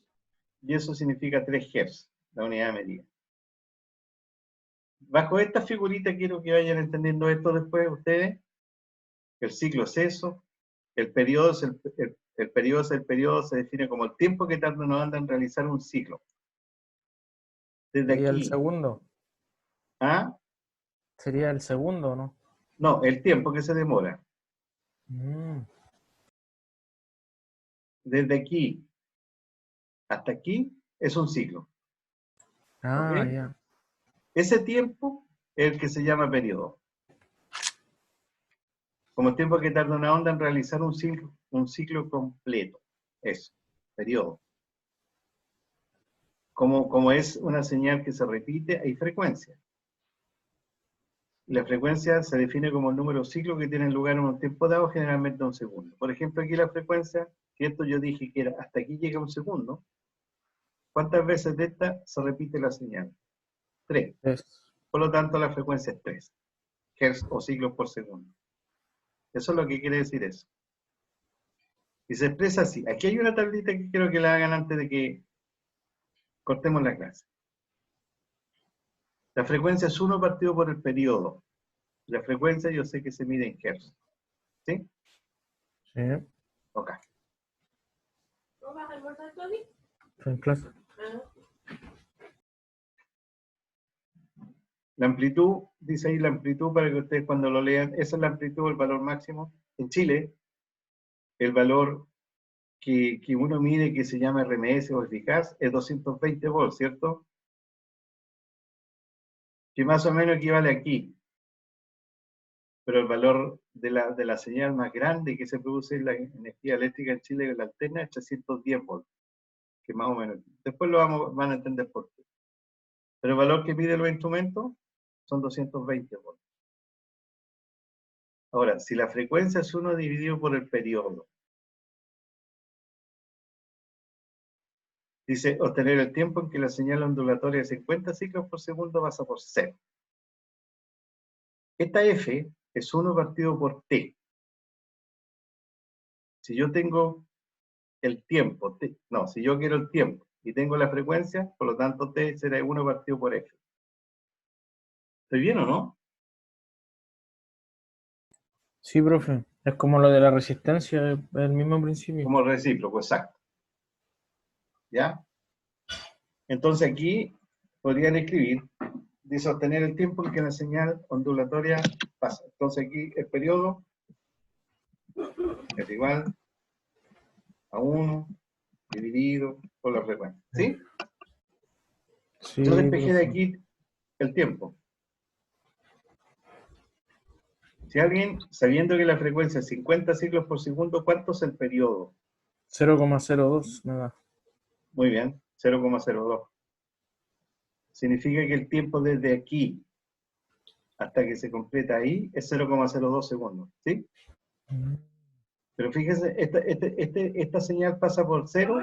Y eso significa 3 Hz, la unidad de medida. Bajo esta figurita quiero que vayan entendiendo esto después ustedes. El ciclo es eso. El periodo es el periodo se define como el tiempo que tarda una banda en realizar un ciclo. Desde Sería el aquí. segundo. ¿Ah? Sería el segundo, ¿no? No, el tiempo que se demora. Desde aquí hasta aquí es un ciclo. Ah, ¿Ok? ya. Ese tiempo es el que se llama periodo. Como el tiempo que tarda una onda en realizar un ciclo completo. Eso, periodo. Como es una señal que se repite, hay frecuencia. Y la frecuencia se define como el número de ciclos que tienen lugar en un tiempo dado, generalmente 1 segundo. Por ejemplo, aquí la frecuencia, si esto yo dije que era hasta aquí llega 1 segundo, ¿cuántas veces de esta se repite la señal? 3. Por lo tanto, la frecuencia es 3 Hz o ciclos por segundo. Eso es lo que quiere decir eso. Y se expresa así. Aquí hay una tablita que quiero que la hagan antes de que cortemos la clase. La frecuencia es 1 partido por el periodo. La frecuencia yo sé que se mide en Hz. ¿Sí? Sí, Ok. ¿No vas a almorzar, Tony? estoy en clase. La amplitud, dice ahí la amplitud para que ustedes cuando lo lean, esa es la amplitud, el valor máximo. En Chile, el valor que uno mide, que se llama RMS o eficaz, es 220 volts, ¿cierto? Que más o menos equivale aquí. Pero el valor de la señal más grande que se produce en la energía eléctrica en Chile, la alterna, es 310 volts. Que más o menos. Después van a entender por qué. Pero el valor que mide los instrumentos son 220 volts. Ahora, si la frecuencia es 1 dividido por el periodo, dice obtener el tiempo en que la señal ondulatoria de 50 ciclos por segundo pasa por 0. Esta F es 1 partido por T. Si yo tengo el tiempo, si yo quiero el tiempo y tengo la frecuencia, por lo tanto T será 1 partido por F. ¿Estoy bien o no? Sí, profe. Es como lo de la resistencia, es el mismo principio. Como recíproco, exacto. ¿Ya? Entonces aquí podrían escribir, dice obtener el tiempo en que la señal ondulatoria pasa. Entonces aquí el periodo es igual a 1 dividido por la frecuencia. ¿Sí? Sí, Yo despejé de profe. aquí el tiempo. Si alguien, sabiendo que la frecuencia es 50 ciclos por segundo, ¿cuánto es el periodo? 0,02 me da. Muy bien, 0,02. Significa que el tiempo desde aquí hasta que se completa ahí es 0,02 segundos. ¿Sí? Pero fíjese, esta señal pasa por 0,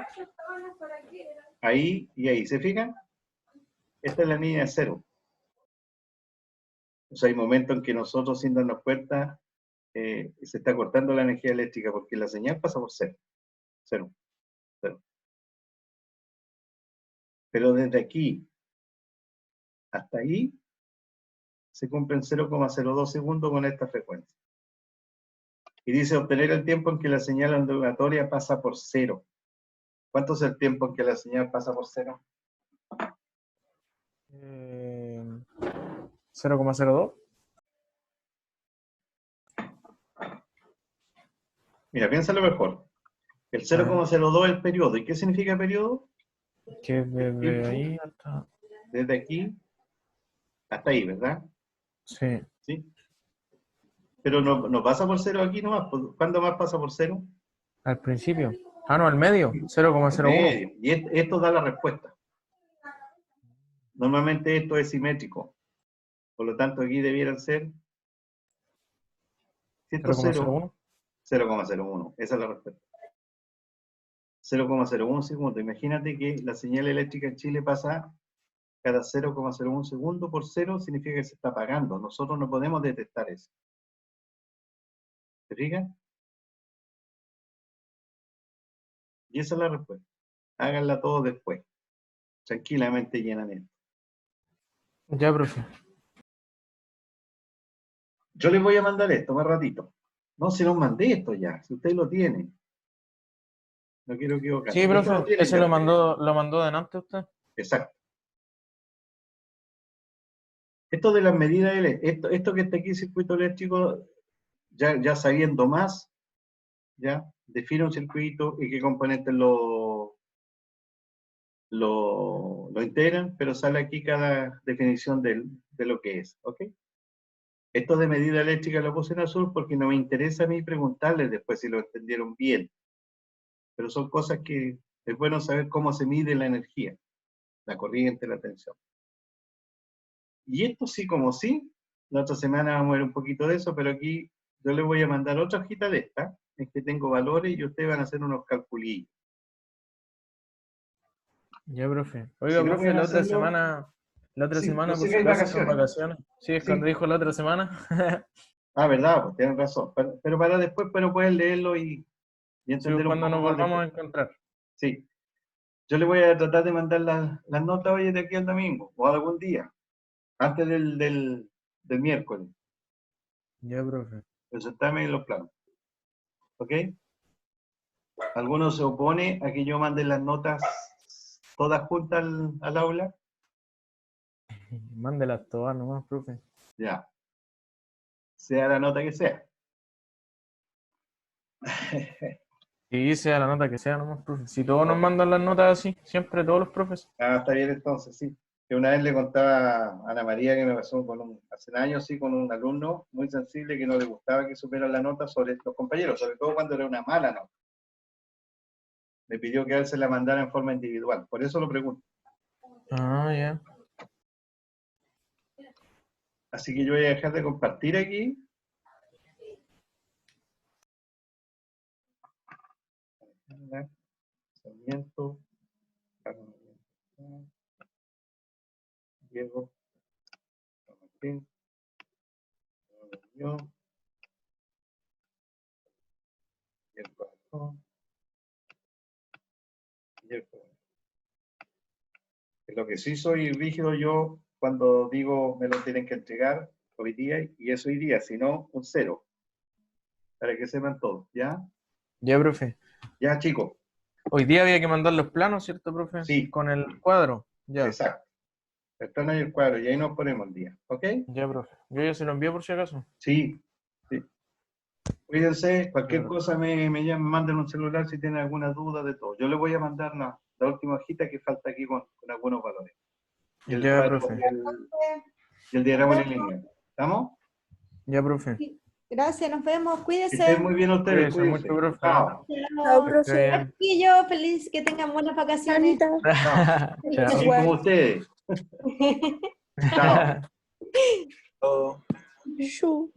ahí y ahí. ¿Se fijan? Esta es la línea 0. O sea, hay momentos en que nosotros, sin darnos cuenta, se está cortando la energía eléctrica porque la señal pasa por 0. 0. 0. Pero desde aquí hasta ahí se cumplen 0,02 segundos con esta frecuencia. Y dice obtener el tiempo en que la señal ondulatoria pasa por 0. ¿Cuánto es el tiempo en que la señal pasa por 0? 0,02. Mira, piénsalo mejor. El 0,02 es el periodo. ¿Y qué significa periodo? Que desde ahí hasta... Desde aquí hasta ahí, ¿verdad? Sí. ¿Sí? Pero no pasa por 0 aquí nomás. ¿Cuándo más pasa por 0? Al principio. Ah, no, al medio. 0,01. Medio. Y esto da la respuesta. Normalmente esto es simétrico. Por lo tanto, aquí debieran ser 0,01. 0,01. Esa es la respuesta. 0,01 segundo. Imagínate que la señal eléctrica en Chile pasa cada 0,01 segundo por 0, significa que se está apagando. Nosotros no podemos detectar eso. ¿Se fijan? Y esa es la respuesta. Háganla todos después. Tranquilamente llenan esto. Ya, profe. Yo les voy a mandar esto más ratito. No, si los mandé esto ya, si usted lo tiene. No quiero equivocar. Sí, Esto profe. lo tienen Ese ya. lo mandó delante usted. Exacto. Esto de las medidas, esto que está aquí, circuito eléctrico, ya sabiendo más, ya define un circuito y qué componentes lo integran, pero sale aquí cada definición de lo que es, ¿ok? Esto de medida eléctrica lo puse en azul porque no me interesa a mí preguntarles después si lo entendieron bien. Pero son cosas que es bueno saber cómo se mide la energía, la corriente, la tensión. Y esto sí como sí, La otra semana vamos a ver un poquito de eso, pero aquí yo les voy a mandar otra hojita de esta, en que tengo valores y ustedes van a hacer unos calculillos. Ya, profe. Oiga, Si no profe, pueden la otra hacerlo, semana, sí, yo por sé si que hay acaso, son vacaciones. vacaciones. Sí, es Sí. cuando dijo la otra semana. Ah, verdad, pues tienen razón. Pero para después, pero pueden leerlo y Sí, entender un cuando poco nos más volvamos a después. encontrar. Sí. Yo le voy a tratar de mandar las notas hoy de aquí al domingo, o algún día, antes del miércoles. Ya, profe. Presentarme en los planos. ¿Ok? ¿Alguno se opone a que yo mande las notas todas juntas al aula? Mándelas todas nomás, profe. Ya. Sea la nota que sea. Sí, sea la nota que sea nomás, profe. Si todos nos mandan las notas así, siempre todos los profes. Ah, está bien entonces, sí. Que una vez le contaba a Ana María que me pasó hace años, sí, con un alumno muy sensible que no le gustaba que supieran la nota sobre los compañeros, sobre todo cuando era una mala nota. Me pidió que a él se la mandara en forma individual. Por eso lo pregunto. Ah, ya. Así que yo voy a dejar de compartir aquí. Sarmiento, Diego, Martín, yo, y el corazón, y el corazón. Lo que sí soy rígido yo cuando digo me lo tienen que entregar hoy día, y es hoy día, si no, un 0. Para que sepan todos, ¿ya? Ya, profe. Ya, chicos. Hoy día había que mandar los planos, ¿cierto, profe? Sí. Con el cuadro. Ya. Exacto. El plano y el cuadro, y ahí nos ponemos el día, ¿ok? Ya, profe. Yo ya se lo envié por si acaso. Sí. Sí. Cuídense, cualquier Ya, cosa me llamen, manden un celular si tienen alguna duda de todo. Yo les voy a mandar la última hojita que falta aquí con algunos valores. Y el, Ya, profe. y el diagrama en línea. ¿Estamos? Ya, profe. Gracias, nos vemos, Que cuídense. estén muy bien ustedes, Cuídense mucho, cuídense. profe. Chao. Chao, Que profe. esté bien. Chiquillos, feliz que tengan buenas vacaciones. Anita. Chao. Chao. Así Igual. como ustedes. Chao. Chao. Shu.